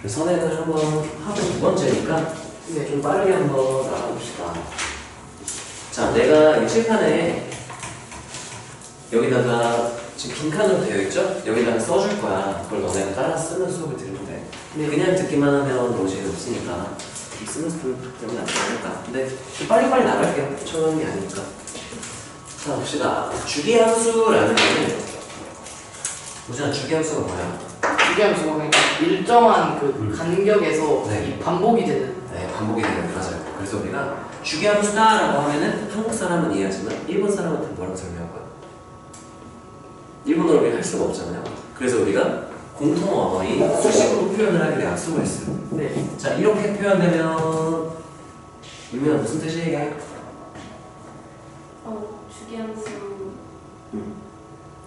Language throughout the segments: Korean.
선행을 한번 하고 두 번째니까 네. 좀 빠르게 한번 나가봅시다. 자, 내가 이 칠판에 여기다가 지금 빈칸으로 되어 있죠? 여기다가 써줄 거야. 그걸 너네가 따라 쓰는 수업을 들으면 돼. 네. 그냥 듣기만 하면 너무 재미없으니까 쓰는 수업 때문에 안 되니까. 근데 좀 빨리빨리 나갈게요. 처음이 아니니까. 자, 봅시다. 주기함수라는 거는 우선 주기함수가 뭐야? 주기함수가 그러니까 일정한 그 간격에서 네. 이 반복이 되는. 네, 반복이 되는 맞아요. 그래서 우리가 주기함수다라고 하면은 한국 사람은 이해하지만 일본 사람한테 뭐라고 설명할 거야? 일본어로 우리가 할 수가 없잖아요. 그래서 우리가 공통 언어인 수식으로 표현을 하기로 약속을 했어요. 네. 자, 이렇게 표현되면 유미야 무슨 뜻이에요? 주기함수.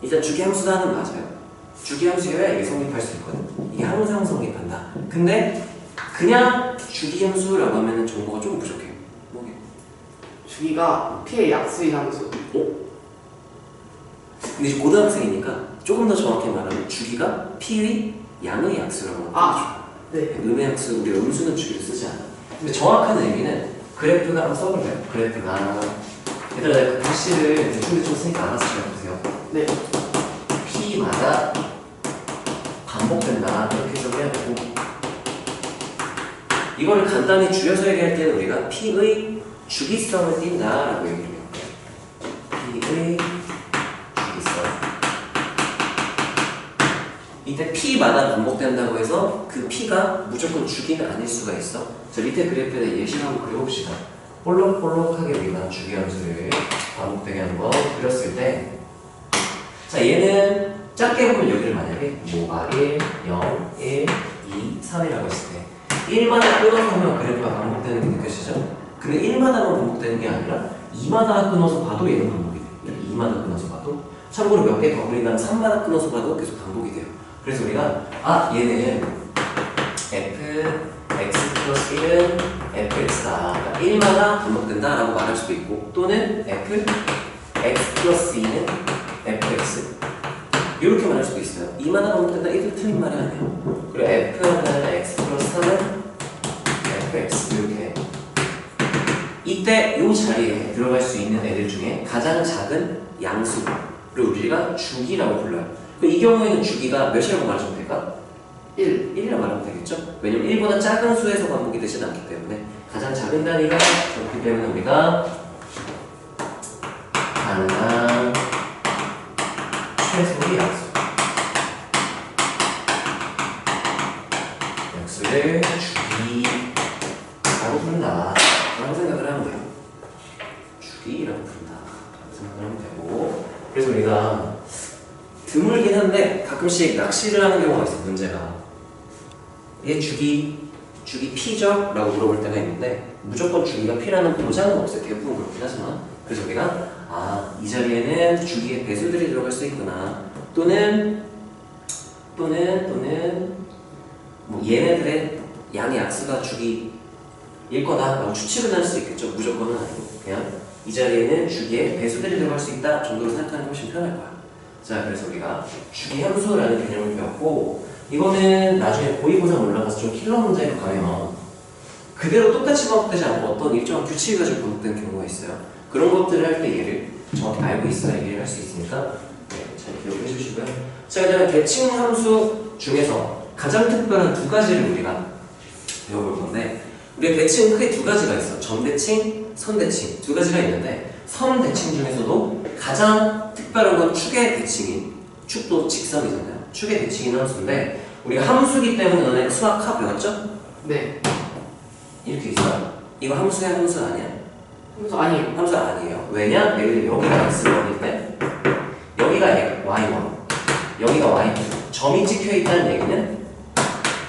일단 주기함수다는 맞아요. 주기함수여야 이게 성립할 수 있거든. 이게 항상 성립한다. 근데 그냥 주기함수라고 하면 정보가 좀 부족해요. 뭐게? 주기가 P의 약수인 함수. 근데 이제 고등학생이니까 조금 더 정확히 말하면 주기가 P의 양의 약수라고 하는 아, 네. 음의 약수, 우리가 음수는 주기를 쓰지 않아. 근데 정확한 의미는 그래프가 한번 써볼래요? 그래프가 일단 내가 그 글씨를 대충 쓰니까 알아서 잘 보세요. 네. P마다 반복된다 이렇게 좀 해야 되고, 이거를 간단히 줄여서 얘기할 때는 우리가 P의 주기성을 띈다라고 얘기를 해요. P의 주기성. 이때 P마다 반복된다고 해서 그 P가 무조건 주기는 아닐 수가 있어. 자, 밑에 그래프에 예시를 한번 그려봅시다. 볼록볼록하게 우리가 주기함수를 반복되게 하는 거 그렸을 때, 자, 얘는 작게 보면 여기를 만약에 뭐가 1, 0, 1, 2, 3이라고 했을 때 1마다 끊어서 하면 그래프가 반복되는 게 느껴지죠? 근데 1마다만 반복되는 게 아니라 2마다 끊어서 봐도 얘는 반복이 돼요. 2마다 끊어서 봐도. 참고로 몇 개 더 그린다면 3마다 끊어서 봐도 계속 반복이 돼요. 그래서 우리가 얘는 f x 플러스 1은 fx다. 그러니까 1마다 반복된다 라고 말할 수도 있고, 또는 f x 플러스 2는 fx 이렇게 말할 수도 있어요. 2마다 반복된다. 이도 틀린 말이 아니에요. 그리고 f는 x 플러스 3은 fx 이렇게. 이때 이 자리에 들어갈 수 있는 애들 중에 가장 작은 양수를 우리가 주기라고 불러요. 이 경우에는 주기가 몇이라고 말하면 될까? 1이라고 말하면 되겠죠? 왜냐면 1보다 작은 수에서 반복이 되진 않기 때문에 가장 작은 단위가 그렇기 때문에 우리가 가능한 최소의 약수를 주기라고 부른다 라고 생각을 하면 돼요. 주기라고 부른다 라고 생각을 하면 되고, 그래서 우리가 드물긴 한데 가끔씩 낚시를 하는 경우가 있어요. 문제가 얘 주기 P죠? 라고 물어볼 때가 있는데 무조건 주기가 P라는 보장은 없어요. 대부분 그렇긴 하지만. 그래서 우리가 이 자리에는 주기의 배수들이 들어갈 수 있구나, 또는 뭐 얘네들의 양의 약수가 주기일 거다 라고 추측을 할 수 있겠죠. 무조건은 아니고 그냥 이 자리에는 주기의 배수들이 들어갈 수 있다 정도로 생각하는 게 훨씬 편할 거야. 자, 그래서 우리가 주기함수라는 개념을 배웠고, 이거는 나중에 고위고사 올라가서 좀 킬러 문제로 가면 그대로 똑같이 반복되지 않고 어떤 일정한 규칙이 가지고 반복되는 경우가 있어요. 그런 것들을 할 때 얘를 정확히 알고 있어야 얘기를 할 수 있으니까 잘 기억해 주시고요. 자, 그 다음에 대칭함수 중에서 가장 특별한 두 가지를 우리가 배워볼 건데, 우리가 대칭은 크게 두 가지가 있어. 점대칭, 선대칭 두 가지가 있는데, 선대칭 중에서도 가장 특별한 건 축의 대칭인, 축도 직선이잖아요. 축의 대칭인 함수인데, 우리가 함수기 때문에 너네 수학 배웠죠? 네. 이렇게 있어요. 이거 함수야, 함수 아니야? 함수 아니에요. 함수 아니에요. 왜냐? 예를 들어 여기가 x1일 때 여기가 y1, 여기가 y2. 점이 찍혀 있다는 얘기는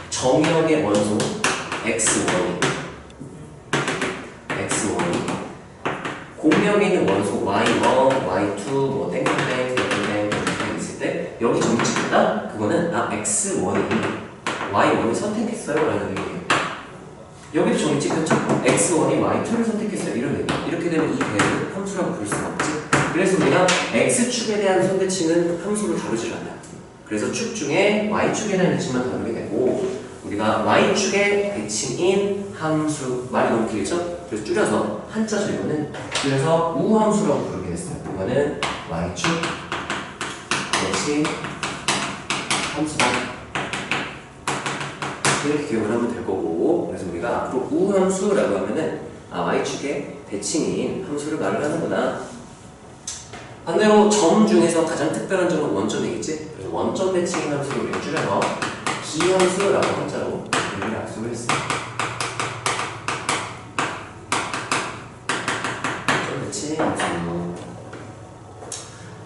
정역의 원소 x1이 공역에 있는 원소 y1, y2, 뭐 땡땡땡 있을 때 여기 점이 찍혔다? 그거는 x1이 y1을 선택했어요 라는 얘기예요. 여기도 점이 찍혔죠? x1이 y2를 선택했어요 이런 얘기. 이렇게 되면 이 배를 함수라고 부를 수가 없지. 그래서 우리가 x축에 대한 선대칭은 함수로 다루질 않아요. 그래서 축 중에 y축에 대한 대칭만 다루게 되고, 우리가 y축의 대칭인 함수, 말이 너무 길죠? 그래서 줄여서 한자죠 이거는. 그래서 우함수라고 부르게 됐어요. 이거는 y축 대칭 함수다. 이렇게 기억을 하면 될 거고, 그래서 우리가 앞으로 우함수라고 하면은 y축의 대칭인 함수를 말을 하는구나. 반대로 점 중에서 가장 특별한 점은 원점이겠지? 그래서 원점 대칭인 함수를 우리가 줄여서 기함수라고 한자로 우리가 약속을 했어요. 원점 대칭 함수.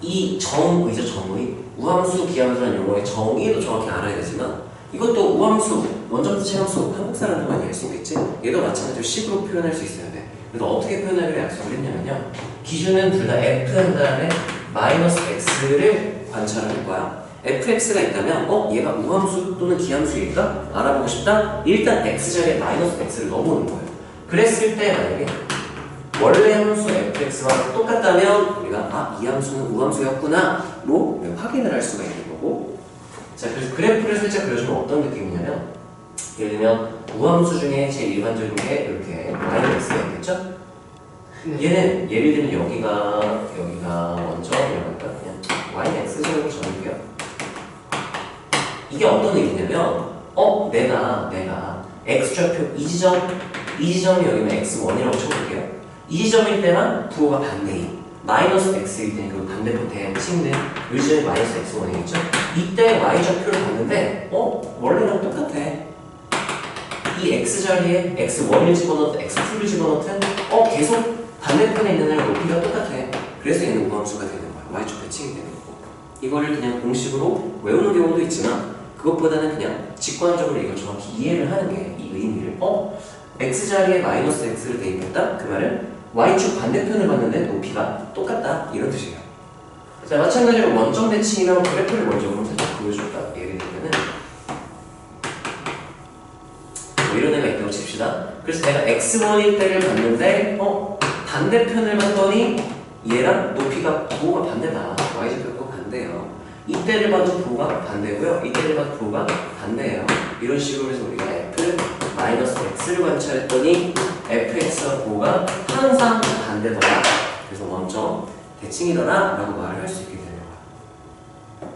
이 정의죠, 정의. 우함수, 기함수라는 용어의 정의도 정확히 알아야 되지만 이것도 우함수, 원점 대칭 함수, 한국 사람들만 이해할 수 있겠지? 얘도 마찬가지로 식으로 표현할 수 있어야 돼. 그래서 어떻게 표현하기로 약속을 했냐면요. 기준은 둘 다 f 한 다음에 마이너스 x를 관찰을 할 거야. fx가 있다면 얘가 우함수 또는 기함수일까? 알아보고 싶다? 일단 x자리에 마이너스 x를 넣어보는 거예요. 그랬을 때 만약에 원래 함수 fx와 똑같다면 우리가 이 함수는 우함수였구나 로 확인을 할 수가 있는 거고. 자, 그래서 그래프를 살짝 그려주면 어떤 느낌이냐면 예를 들면 우함수 중에 제일 일반적인 게 이렇게 마이너스 x가 있겠죠? 얘는 예를 들면 여기가 먼저 이러니까 그냥 y는 x제곱으로 적을게요. 이게 어떤 의미냐면 내가 x좌표 이 지점이 여기면 x1이라고 쳐볼게요. 이 지점일 때만 부호가 반대인 마이너스 x일 때는 그 반대편 대칭된 이 지점이 마이너스 x1이겠죠? 이때 y좌표를 봤는데 원래랑 똑같아. 이 x자리에 x1을 집어넣든 x2를 집어넣든 계속 반대편에 있는 애랑 높이가 똑같아. 그래서 얘는 우함수가 되는 거야. y축 대칭이 되는 거고. 이거를 그냥 공식으로 외우는 경우도 있지만 그것보다는 그냥 직관적으로 이걸 정확히 이해를 하는 게 이 의미를 x자리에 마이너스 x를 대입했다? 그 말은 y축 반대편을 봤는데 높이가 똑같다 이런 뜻이에요. 자, 마찬가지로 원점 대칭이랑 그래프를 먼저 그럼 살짝 보여줄까? 예를 들면은 이런 애가 있다고 칩시다. 그래서 내가 x1일 때를 봤는데 반대편을 봤더니 얘랑 높이가 부호가 반대다. y좌표가 반대예요. 이때를 봐도 부호가 반대고요. 이때를 봐도 부호가 반대예요. 이런 식으로 해서 우리가 f 마이너스 x를 관찰했더니 fx와 부호가 항상 반대더라. 그래서 원점 대칭이더라 라고 말을 할 수 있게 되는 거야.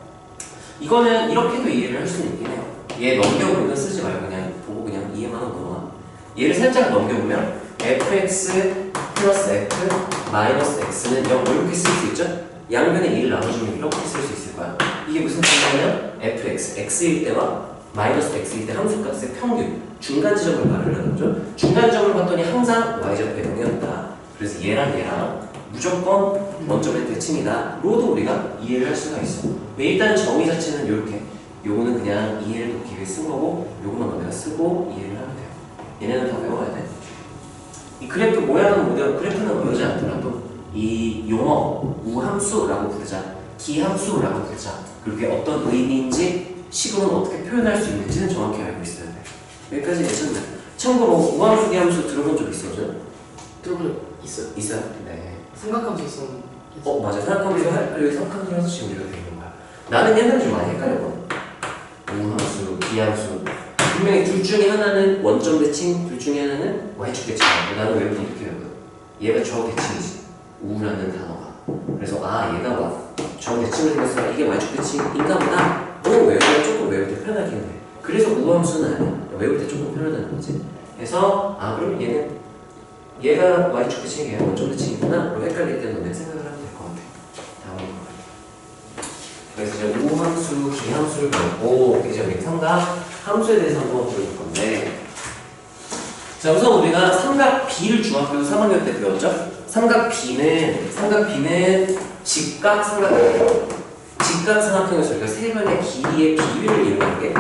이거는 이렇게도 이해를 할 수는 있긴 해요. 얘 넘겨보면 쓰지 말고 그냥 보고 그냥 이해만 하고 넘어가. 얘를 살짝 넘겨보면 fx 플러스 f 마이너스 x는 0 이렇게 쓸 수 있죠? 양변에 1을 나눠주면 이렇게 쓸 수 있을 거야. 이게 무슨 뜻이냐면 fx, x일 때와 마이너스 x일 때 함수값의 평균, 중간 지점을 말을 하는 거죠. 중간 지점을 봤더니 항상 y좌표의 0이었다. 그래서 얘랑 무조건 원점의 대칭이다 로도 우리가 이해를 할 수가 있어. 일단 정의 자체는 이렇게, 요거는 그냥 이해를 돕기 위해 쓴 거고 요거만 내가 쓰고 이해를 하면 돼요. 얘네는 다 외워야 돼. 이 그래프 모양은 그래프는 외우지 않더라도 이 용어 우함수라고 부르자, 기함수라고 부르자, 그렇게 어떤 의미인지 식으로는 어떻게 표현할 수 있는지는 정확히 알고 있어야 돼. 여기까지 괜찮나요? 참고로 우함수, 기함수 들어본 적 있어요? 들어본 적 있어요. 있어요? 네. 삼각함수 있었는데. 맞아. 여기 삼각함수라서 지금 이렇게 되는 거야. 나는 옛날에 좀 많이 헷갈렸거든. 우함수, 기함수. 분명히 둘 중에 하나는 원점 대칭, 둘 중에 하나는 y축 대칭이야. 나는 외우면 이렇게 외우거든. 얘가 좌우 대칭이지. 우라는 단어가. 그래서 얘가 좌우 대칭을 생겼으니까 이게 y축 대칭인가 보다. 외우면 조금 외울 때 편하긴 해. 그래서 우함수는 아니야. 외울 때 조금 편하다는 거지. 그래서 그럼 얘가 y축 대칭이야. 원점 대칭이구나. 그럼 헷갈릴 때 너네 생각을 하면 될 것 같아. 다음 거. 그래서 이제 우함수, 기함수를 배웠고 이제 우리 삼각 함수에 대해서 한번 배울 건데, 자, 우선 우리가 삼각 B를 중학교 3학년 때 배웠죠? 삼각 B는 직각삼각형에서 우리가 세 변의 길이의 비율을 이루는 게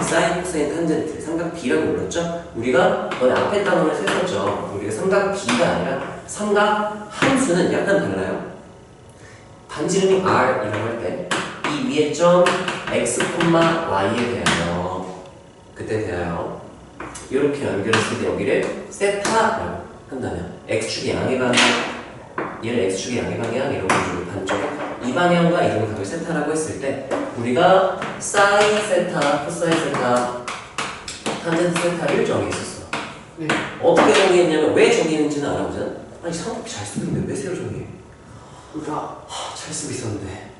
사인, 코사인, 탄젠트, 삼각 B라고 불렀죠? 우리가 너네 앞에 단어를 세웠죠? 우리가 삼각 B가 아니라 삼각 함수는 약간 달라요. 반지름이 R이라고 할 때 이 위에 점 x, y에 대하여 그때 대하여 이렇게 연결했을 때 여기를 세타라고 한다면 x축의 양의 방향, 얘를 x축의 양의 방향 이런 식으로 반쪽에 이 방향과 이런 각을 세타라고 했을 때 우리가 사인 세타, 코사인 세타 탄젠트 세타를 정의했었어. 네. 어떻게 정의했냐면 왜 정의했는지는 알아보잖아. 아니 삼각비 잘 쓰고 있는데 왜 새로 정의해? 그러니까 잘 쓰고 있었는데.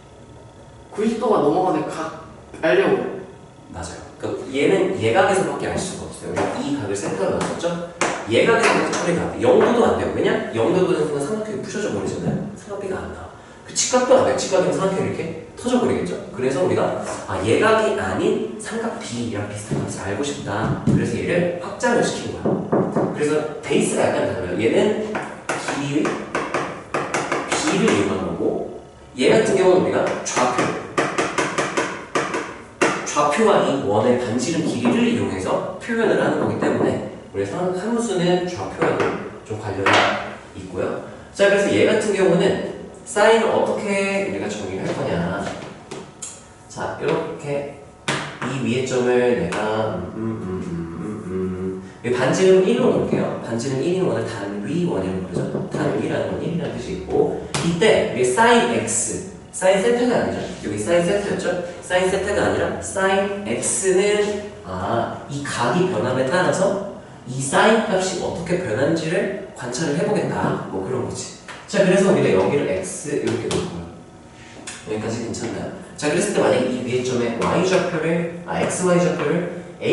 90도가 넘어가는 각 알려고. 맞아요. 그러니까 얘는 예각에서밖에 알 수가 없어요. 우리 이 각을 세타로 놨었죠? 예각에서밖에 처리가 안 돼. 0도도 안 돼요. 왜냐? 0도 되는 순간 삼각형이 부셔져 버리잖아요. 삼각비가 안 나와. 그 직각도 안 돼요. 직각이면 삼각형이 이렇게 터져버리겠죠? 그래서 우리가 예각이 아닌 삼각비랑 비슷한 것을 알고 싶다. 그래서 얘를 확장을 시킨 거야. 그래서 베이스가 약간 달라요. 얘는 B를 이용한 거고, 얘 같은 경우는 우리가 좌표와 이 원의 반지름 길이를 이용해서 표현을 하는 거기 때문에 우리 함수는 좌표하고 좀 관련이 있고요. 자, 그래서 얘 같은 경우는 사인을 어떻게 우리가 정의를 할 거냐. 자, 이렇게 이 위의 점을 내가 반지름 1로 놓을게요. 반지름 1인 원을 단위 원이라고 부르죠. 단위라는 건 1이라는 뜻이 있고, 이때 우리 사인 x, 사인 세타가 아니죠. 여기 사인 세타였죠? 사인 세타가 아니라 사인 x는 이 각이 변함에 따라서 이 사인 값이 어떻게 변한지를 관찰을 해보겠다. 뭐 그런 거지. 자, 그래서 우리가 여기를 x 이렇게 놓을 거예요. 여기까지 괜찮나요? 자, 그랬을 때 만약에 이 위의 점에 y좌표를 xy좌표를 a,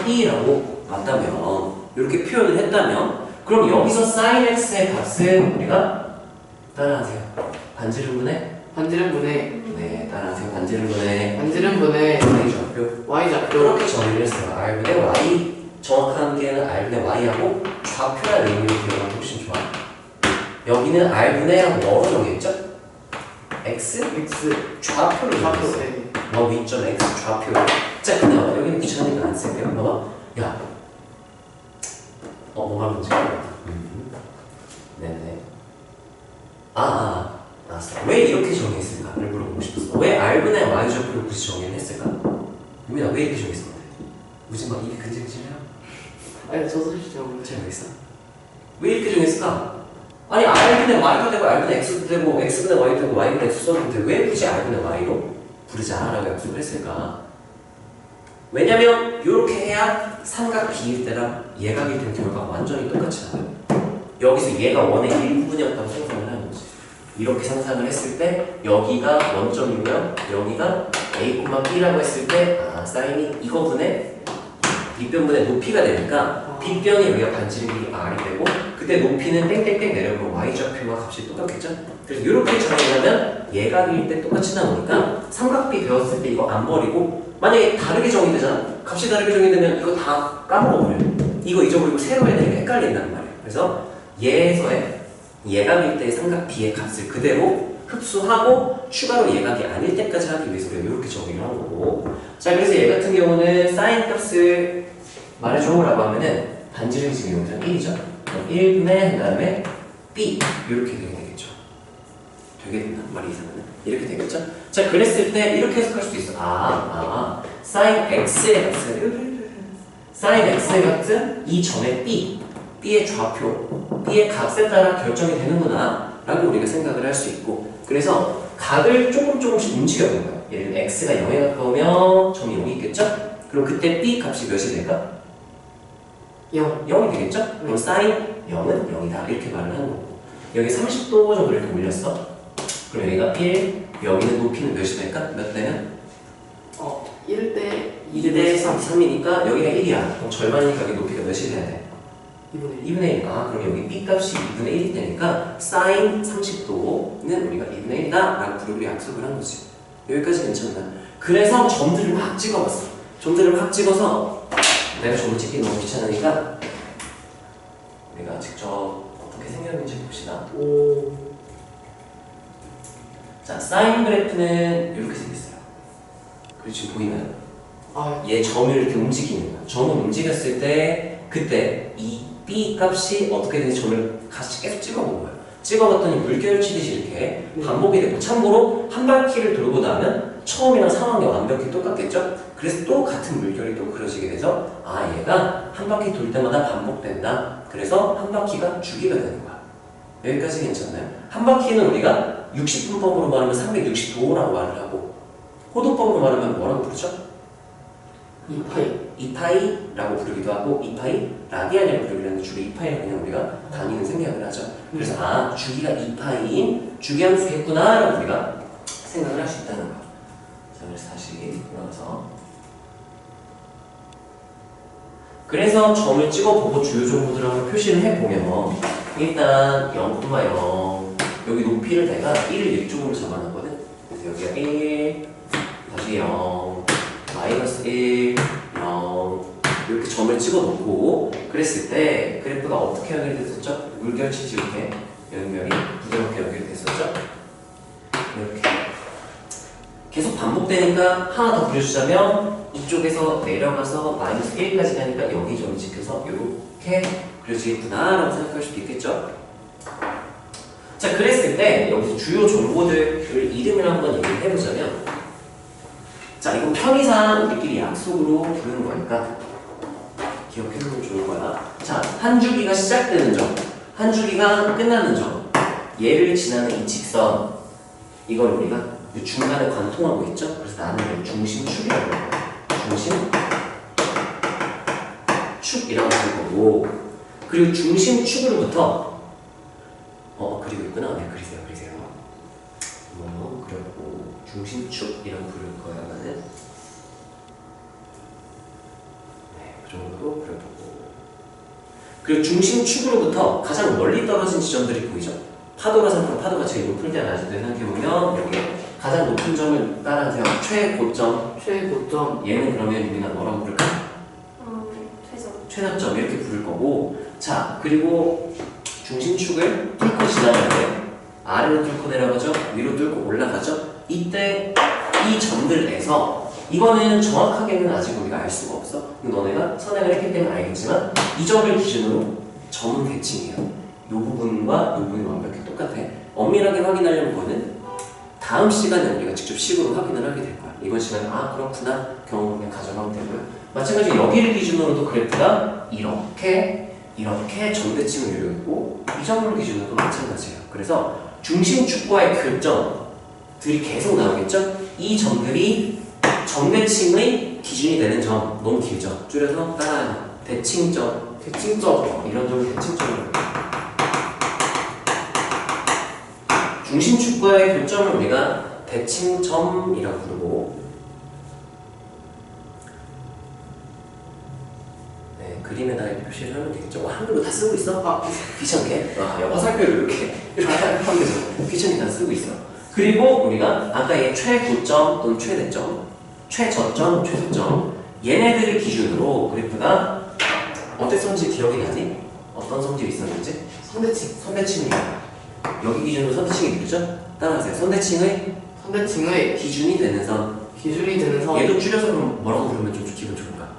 b라고 맞다면, 이렇게 표현을 했다면, 그럼 여기서 sin x의 값은 우리가 따라하세요. 반지름분의 반지름분의 따라하세요. 반지름분의 y좌표. y좌표. 이렇게 정의를 했어요. r분의 y, 정확한 게는 r분의 y하고 좌표라는 의미로 기억하면 훨씬 좋아. 여기는 r분의라고 뭐로 정의했죠? x 좌표를 정의했어요. 네. 위점 x 좌표. 자, 근데 여기는 귀찮으니까 안 쓸게요. 봐봐. 야, 뭔가 문제가 네네. 왜 이렇게 정의했을까를 물어보고 싶었어. 왜 r분의 y좌표를 굳이 정의를 했을까? 유민아, 왜 이렇게 정의했어? 무슨 막 입이 근질근질해요? 아니 저도 솔직히 잘 모르겠어요. 잘 모르겠어? 왜 이렇게 정의했을까? 아니 r분의 y도 되고 r분의 x도 되고 x분의 y도 되고 y분의 x 썼는데 왜 굳이 r분의 y로 부르자라고 약속을 했을까? 왜냐면 이렇게 해야 삼각 비일 때랑 예각일 때는 결과가 완전히 똑같이 나와요. 여기서 얘가 원의 일부분이었다고 상상을 하는 거지. 이렇게 상상을 했을 때 여기가 원점이면 여기가 a, b라고 했을 때 사인이 이거분의 빗변분의 높이가 되니까 빗변이 여기가 반지름이 r이 되고 그때 높이는 땡땡땡 내려오면 y좌표와 값이 똑같겠죠? 그래서 이렇게 정의하면 예각일 때 똑같이 나오니까 삼각비 배웠을 때 이거 안 버리고 만약에 다르게 정의되잖아? 값이 다르게 정의되면 이거 다 까먹어버려요. 이거 잊어버리고 새로 해야 되니까 헷갈린단 말이에요. 그래서 얘에서의 예각일 때의 삼각 B의 값을 그대로 흡수하고 추가로 예각이 아닐 때까지 하기 위해서 우리가 이렇게 정의를 한 거고. 자, 그래서 얘 같은 경우는 사인 값을 말해줘라고 하면은 반지름이 지금 여기서 1이죠? 1분의 그 다음에 B 이렇게 되겠죠. 되게 된다. 말이 이상하네. 이렇게 되겠죠? 자, 그랬을 때 이렇게 해석할 수도 있어. 사인 x의 값은 사인 x의 값은 이 점의 b의 좌표, b의 값에 따라 결정이 되는구나 라고 우리가 생각을 할 수 있고, 그래서 각을 조금씩 움직여보는 거예요. 예를 들면 x가 0에 가까우면 점이 0이 있겠죠? 그럼 그때 b 값이 몇이 될까? 0이 되겠죠? 그럼 사인 0은 0이다 이렇게 말을 하는 거고, 여기 30도 정도 이렇게 올렸어. 그럼 여기가 1, 여기는 높이는 몇이 될까? 몇 대면? 1대 3이니까 여기가 1이야. 그럼 절반이니까 여기 높이가 몇이 돼야 돼? 2분의 1. 그럼 여기 B 값이 2분의 1이 되니까 사인 30도는 우리가 2분의 1이다 라고 부르고 약속을 한 거지. 여기까지 괜찮나? 그래서 점들을 막 찍어봤어. 점들을 막 찍어서 내가 점을 찍기 너무 귀찮으니까 우리가 직접 어떻게 생겼는지 봅시다. 자, 사인 그래프는 이렇게 생겼어요. 그리고 지금 보이나요? 얘 점을 이렇게 움직이는 거야. 점을 움직였을 때 그때 이 B 값이 어떻게 되는지 점을 같이 계속 찍어본 거예요. 찍어봤더니 물결 치듯이 이렇게 반복이 되고, 참고로 한 바퀴를 돌고 나면 처음이랑 상황이 완벽히 똑같겠죠? 그래서 또 같은 물결이 또 그려지게 돼서 얘가 한 바퀴 돌 때마다 반복된다. 그래서 한 바퀴가 주기가 되는 거야. 여기까지 괜찮나요? 한 바퀴는 우리가 60분법으로 말하면 360도라고 말을 하고, 호도법으로 말하면 뭐라고 부르죠? 2파이. 2파이라고 부르기도 하고 2파이 라디안이라고 부르기도 하는데 주로 2파이를 그냥 우리가 단위는 생략을 하죠. 그래서 아 주기가 2파이인 주기함수겠구나 라고 우리가 생각을 할 수 있다는 거. 자 그래서 다시 돌아가서 그래서 점을 찍어보고 주요 정보들을 한번 표시를 해보면 일단 0,0 여기 높이를 내가 1을 이쪽으로 잡아놨거든. 그래서 여기가 1 다시 0 마이너스 1 0 이렇게 점을 찍어놓고 그랬을 때 그래프가 어떻게 연결됐었죠? 물결치지 이렇게 연결이 부드럽게 연결됐었죠? 이렇게 계속 반복되니까 하나 더 그려주자면 이쪽에서 내려가서 마이너스 1까지 가니까 여기 점이 찍혀서 이렇게 그려지겠구나 라고 생각할 수도 있겠죠? 자 그랬을 때 여기서 주요 정보들을 이름을 한번 얘기를 해보자면 자 이건 편의상 우리끼리 약속으로 부르는 거니까 기억해두면 좋을 거야. 자 한 주기가 시작되는 점, 한 주기가 끝나는 점 얘를 지나는 이 직선 이걸 우리가 중간에 관통하고 있죠? 그래서 나는 중심축이라고 해요. 중심축이라고 부를 거고 그리고 중심축으로부터 그리고 있구나. 네, 그리세요. 그렸고 중심축이라고 부를 거야 나는. 네, 그 정도로 그려보고 그리고 중심축으로부터 가장 멀리 떨어진 지점들이 보이죠? 파도가 상품 파도가 제일 높을 때가 낮을 때 생각해보면 여기 가장 높은 점을 따라하세요. 최고점. 얘는 그러면 우리가 뭐라고 부를까? 최저점 이렇게 부를 거고 자 그리고 중심축을 뚫고 지나갈 때 아래로 뚫고 내려가죠? 위로 뚫고 올라가죠? 이때 이 점들에서 이거는 정확하게는 아직 우리가 알 수가 없어. 너네가 선행을 했기 때문에 알겠지만 이 점을 기준으로 점은 대칭이에요. 이 부분과 이 부분이 완벽히 똑같아. 엄밀하게 확인하려는 거는 다음 시간에 우리가 직접 식으로 확인을 하게 될 거야. 이번 시간에 아 그렇구나 경험을 그냥 가져가면 되고요. 마찬가지로 여기를 기준으로도 그래프가 이렇게 점대칭을 이루고 있고 이 점을 기준으로도 마찬가지예요. 그래서 중심축과의 교점들이 계속 나오겠죠? 이 점들이 점대칭의 기준이 되는 점 너무 길죠? 줄여서 따라하는 대칭점 이런 점을 대칭점으로 중심축과의 교점을 우리가 대칭점이라고 부르고 네, 그림에다 표시를 하면 되겠죠? 한글로 다 쓰고 있어? 귀찮게? 영어 살펴를 이렇게 하면 되죠? 귀찮게 다 쓰고 있어. 그리고 우리가 아까 얘 최고점 또는 최대점 최저점, 최소점 얘네들을 기준으로 그래프가 어땠었는지 기억이 나니? 어떤 성질이 있었는지? 선대칭입니다. 여기 기준으로 선대칭이 누구죠? 따라하세요. 선대칭의 기준이 되는 선. 얘도 줄여서 그럼 뭐라고 부르면 좀 기분 좋을까?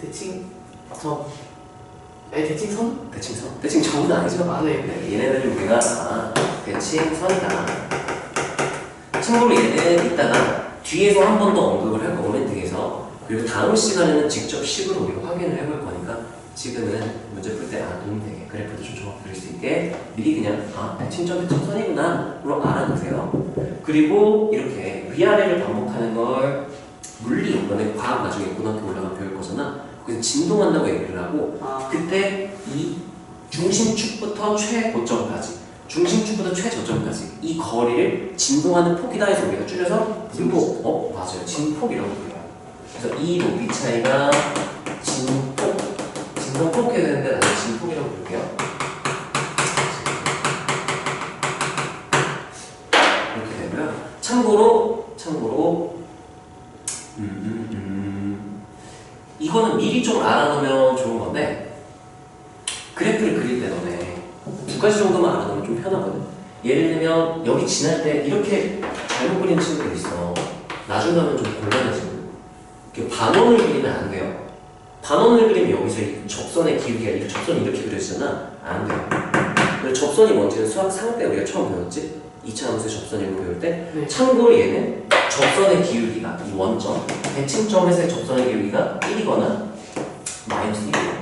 대칭점은 아니죠? 네. 얘네들을 우리가 대칭선이다. 참고로 얘는 이따가 뒤에서 한 번 더 언급을 할 거고 맨 뒤에서 그리고 다음 시간에는 직접 식으로 우리가 확인을 해볼 거니까 지금은 문제 풀 때 도움 되게 그래프도 좀 정확히 그릴 수 있게 미리 그냥 대칭선이구나 로 알아두세요. 그리고 이렇게 위아래를 반복하는 걸 물리 너네 과학 나중에 고등학교 올라가면 배울 거잖아. 그래서 진동한다고 얘기를 하고 그때 이 중심축부터 최고점까지 중심축부터 최저점까지 이 거리를 진동하는 폭이다 해서 우리가 줄여서 진폭. 맞아요. 진폭이라고 불러요. 그래서 이 높이 차이가 진동폭 해야 되는데 나는 진폭이라고 부를게요. 이렇게 되고요. 참고로 이거는 미리 좀 알아놓으면 좋은 건데 그래프를 그릴 때 너네 두 가지 정도만 알아놓으면 좀 편하거든. 예를 들면 여기 지날 때 이렇게 잘못 그리는 친구들 있어. 나중 가면 좀 곤란해지고 반원을 그리면 안 돼요. 반원을 그리면 여기서 이 접선의 기울기가 이 접선이 이렇게 그려지잖아. 안 돼요. 그래서 접선이 뭔지는 수학 3때 우리가 처음 배웠지? 2차 함수의 접선 일부 배울 때 참고로 얘는 접선의 기울기가 이 원점 대칭점에서의 접선의 기울기가 1이거나 마이너스 1이에요.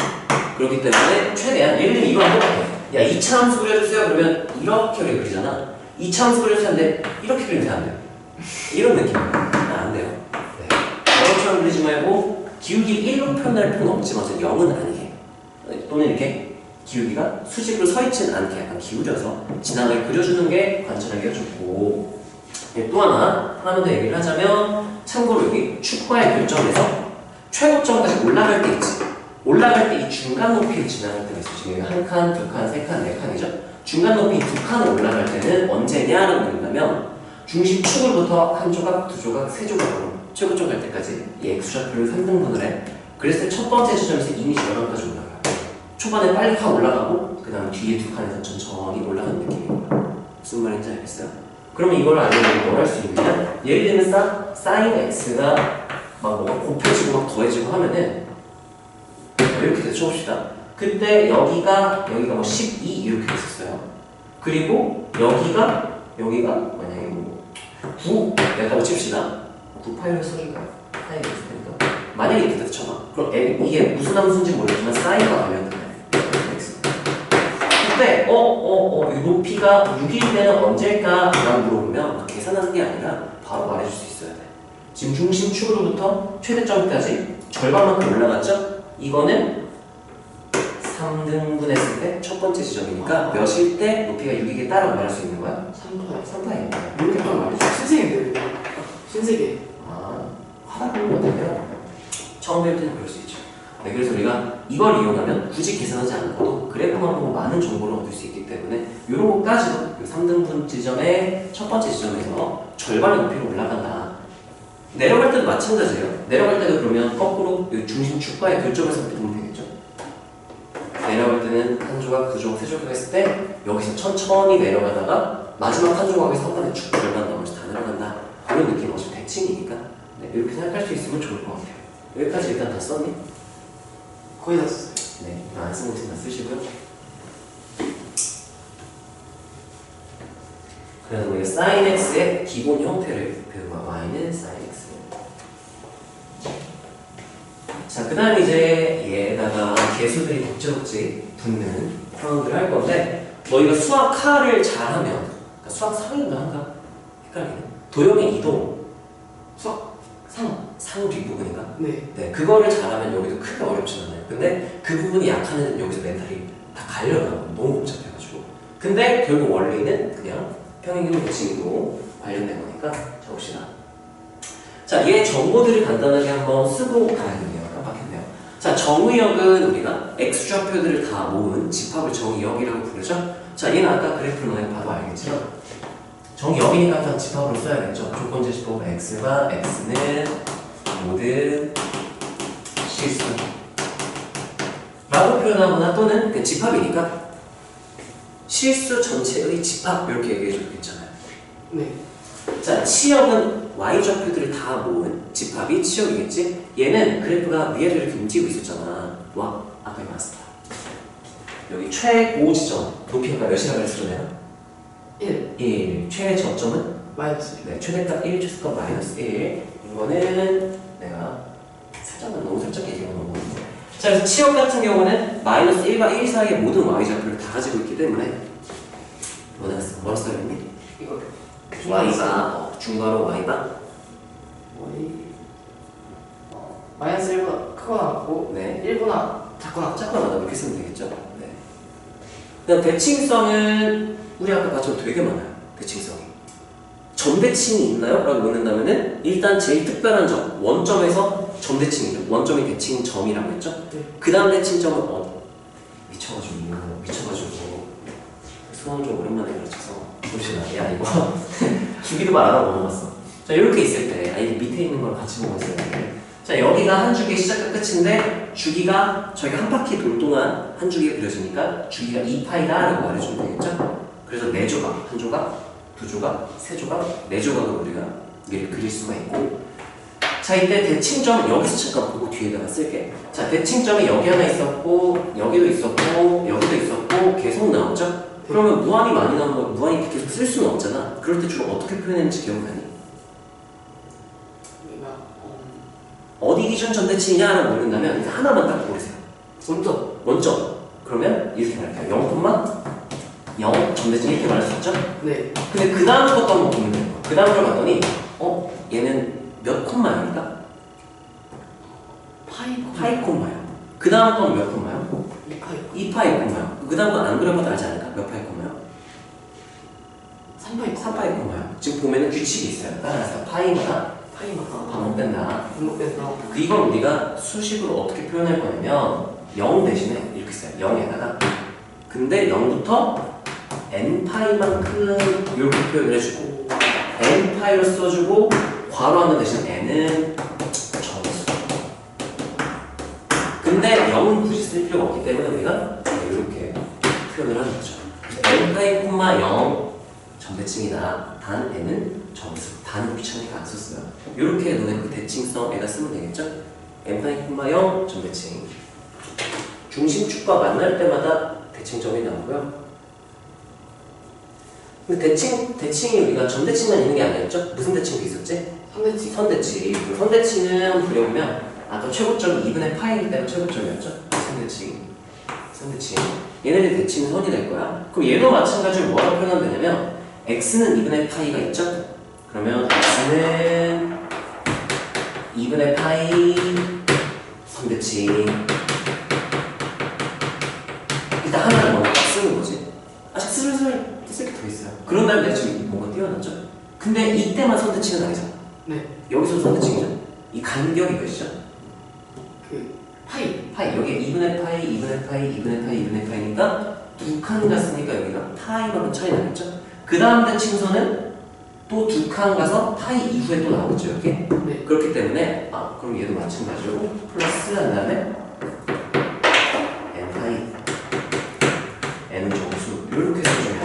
그렇기 때문에 최대한 예를 들면 이거랑 똑같아. 야 2차 함수 그려주세요. 그러면 이렇게 그리잖아. 2차 함수 그려주세요. 근데 이렇게 그리면 안 돼요. 이런 느낌이에요. 안 돼요. 네. 저처럼 X축처럼 그리지 말고 기울기 1로 표현할 필요는 없지만 0은 아니에요. 또는 이렇게 기울기가 수직으로 서 있지는 않게 약간 기울여서 진앙을 그려주는 게 관찰하기가 좋고, 또 하나만 더 얘기를 하자면 참고로 여기 축과의 교점에서 최고점까지 올라갈 때 있지. 올라갈 때 이 중간 높이를 지나갈 때가 있어. 지금 한 칸, 두 칸, 세 칸, 네 칸이죠. 중간 높이 두 칸을 올라갈 때는 언제냐라고 본다면 중심 축으로부터 한 조각, 두 조각, 세 조각으로 최고점 갈 때까지 이 X좌표를 3등분을 해. 그랬을 때 첫 번째 지점에서 이미 절반까지 올라가요. 초반에 빨리 확 올라가고 그 다음 뒤에 두 칸에서 천천히 올라가는 느낌인 거야. 무슨 말인지 알겠어요? 그러면 이걸 알려면 뭘 할 수 있느냐? 예를 들면 sin x가 막 뭐가 곱해지고 막 더해지고 하면은 이렇게 대쳐봅시다. 그때 여기가 뭐 12 이렇게 됐었어요. 그리고 여기가 만약에 뭐 9 냈다고 칩시다. 9파이를 써줄까요? 사인 x니까 만약에 이렇게 대쳐봐. 그럼 이게 무슨 함수인지 모르지만 사인과 관련된 그때 이 높이가 6일 때는 언제일까? 라고 물어보면 계산하는 게 아니라 바로 말해줄 수 있어야 돼. 지금 중심축으로부터 최대점까지 절반만큼 올라갔죠? 이거는 3등분 했을 때 첫 번째 지점이니까 몇일 때 높이가 6이게 따라고 말할 수 있는 거야? 3파이. 이렇게 딱 말해줘. 신세계인데 신세계. 하다 보면 어때요? 처음 배울 때는 그럴 수 있죠. 네, 그래서 우리가 이걸 이용하면 굳이 계산하지 않고도 그래프만 보고 많은 정보를 얻을 수 있기 때문에 이런 것까지도 3등분 지점의 첫 번째 지점에서 절반의 높이로 올라간다. 내려갈 때도 마찬가지예요. 내려갈 때도 그러면 거꾸로 중심축과의 교점에서부터 보면 되겠죠. 내려갈 때는 한 조각, 두 조각, 세 조각 했을 때 여기서 천천히 내려가다가 마지막 한 조각에서 한 번에 축 절반 나머지 다 내려간다. 그런 느낌 어차피 대칭이니까 네, 이렇게 생각할 수 있으면 좋을 것 같아요. 여기까지 일단 다 썼니? 거의 다 썼어요. 네, 안 쓰고 있으면 다 쓰시고요. 그래서 우리가 sin x의 기본 형태를 배우고 y는 sin x. 자, 그 다음 이제 얘에다가 개수들이 덕지덕지 붙는 상황들을 할 건데 너희가 수학 하를 잘하면 그러니까 수학 상인가 한가? 헷갈리네. 도형의 이동 수학 상 뒷부분인가? 네. 그거를 잘하면 여기도 크게 어렵진 않아요. 근데 그 부분이 약한 애는 여기서 멘탈이 다 갈려나가고 너무 복잡해가지고. 근데 결국 원리는 그냥 평행이동 대칭이동 관련된 거니까 자 봅시다. 자, 얘 정보들을 간단하게 한번 쓰고 가야겠네요. 깜빡했네요. 자, 정의역은 우리가 X좌표들을 다 모은 집합을 정의역이라고 부르죠. 자, 얘는 아까 그래프를 너네 봐도 알겠지만 정의역이니까 그냥 집합으로 써야겠죠. 조건제시법 X가 X는 모든 실수 라고 표현하거나 또는 그 집합이니까 실수 전체의 집합 이렇게 얘기해줘도 괜찮아요. 네. 자, 치역은 Y좌표들을 다 모은 집합이 치역이겠지? 얘는 그래프가 위아래로 이렇게 움직이고 있었잖아. 와, 아까 이거 맞았다. 여기 최고 지점 높이가 몇이라고 했었잖아요? 1. 최저점은? 마이너스. 네, 최대값 1, 최소값 마이너스 1. 이거는 내가 너무 살짝 얘기해 놓은 거거든요. 자, 그래서 치역 같은 경우는 마이너스 1과 1 사이의 모든 Y좌표를 다 가지고 있기 때문에 뭐라 써야겠니? 이거 Y가 중괄호 Y가 마이너스 1보다 크거나 같고 네. 1보다 작거나 작거나 이렇게 쓰면 되겠죠. 네. 그다음 대칭성은 우리 아까 봤지만 되게 많아요. 대칭성이. 점대칭이 있나요? 라고 묻는다면은 일단 제일 특별한 점 원점에서 점대칭이죠. 원점이 대칭점이라고 했죠. 네. 그 다음 대칭점은 미쳐가지고 수능 좀 오랜만에 가르쳐서 잠시만 야 이거 주기도 말 안 하고 넘어갔어. 자, 이렇게 있을 때 이게 밑에 있는 걸 같이 보고 있어야 돼. 자, 여기가 한 주기의 시작과 끝인데 주기가 저희가 한 바퀴 돌 동안 한 주기가 그려지니까 주기가 2파이다라고 말해주면 되겠죠. 그래서 4조각, 한 조각, 두 조각, 세 조각, 네 조각으로 우리가 얘를 그릴 수가 있고. 자, 이때 대칭점 여기서 잠깐 보고 뒤에다가 쓸게. 자, 대칭점이 여기 하나 있었고 여기도 있었고 여기도 있었고 계속 나오죠. 그러면 무한히 많이 나오는 걸 무한히 계속 쓸 수는 없잖아. 그럴 때 주로 어떻게 표현했는지 기억나니? 어디 기준 점대칭이냐를 모른다면 하나만 딱 고르세요. 원점. 그러면 이렇게 말할게요. 0,0 점대칭 이렇게 말할 수 있죠? 네. 근데 그 다음 것도 한번 보면 돼요. 그 다음 걸 봤더니 얘는 몇 콤마입니까? 파이 콤마요. 그 다음 거는 몇 콤마요? 2파이 2파이 콤마요. 그 다음 건 안 그려봐도 알지 않을까? 몇 파이 콤마요? 3파이 3파이 콤마요. 지금 보면은 규칙이 있어요. 따라서 파이마다 파이마다 반복된다. 반복된다. 이걸 우리가 수식으로 어떻게 표현할 거냐면 0 대신에 이렇게 써요. 0에다가 근데 0부터 n파이만큼 이렇게 표현을 해주고 n파이로 써주고 괄호 하는 대신 n은 정수. 근데 0은 굳이 쓸 필요가 없기 때문에 우리가 이렇게 표현을 하는 거죠. n파이 콤마 0 점대칭이다. 단 n은 정수. 단은 귀찮으니까 안 썼어요. 이렇게 너네 그 대칭성에다 쓰면 되겠죠? n파이 콤마 0 점대칭. 중심축과 만날 때마다 대칭점이 나오고요. 근데 대칭이 우리가 점대칭만 있는 게 아니었죠? 무슨 대칭도 있었지? 선대칭 선대칭. 그 선대칭은 그려보면 아까 최고점이 2분의 파이일 때가 최고점이었죠? 선대칭. 얘네들 대칭은 선이 될 거야. 그럼 얘도 마찬가지로 뭐라고 표현하면 되냐면 x는 2분의 파이가 있죠? 그러면 x는 2분의 파이 선대칭. 일단 하나를 먼저 쓰는 거지. 아직 슬슬 쓸 게 더 있어요. 그런 다음에 지금 뭔가 띄어놨죠? 근데 이때만 선대칭은 아니잖아. 네. 여기서 선대칭이죠? 이 간격이 몇이죠? 그 파이 파이. 여기 2분의 파이, 2분의 파이, 2분의 파이, 2분의 파이니까 두 칸 갔으니까 여기가 파이만큼 차이 나겠죠? 그 다음 대칭선은 또 두 칸 가서 파이 이후에 또 나오겠죠, 여기? 네. 그렇기 때문에 그럼 얘도 마찬가지로 플러스 한 다음에 n 파이 n은 정수 이렇게 써주면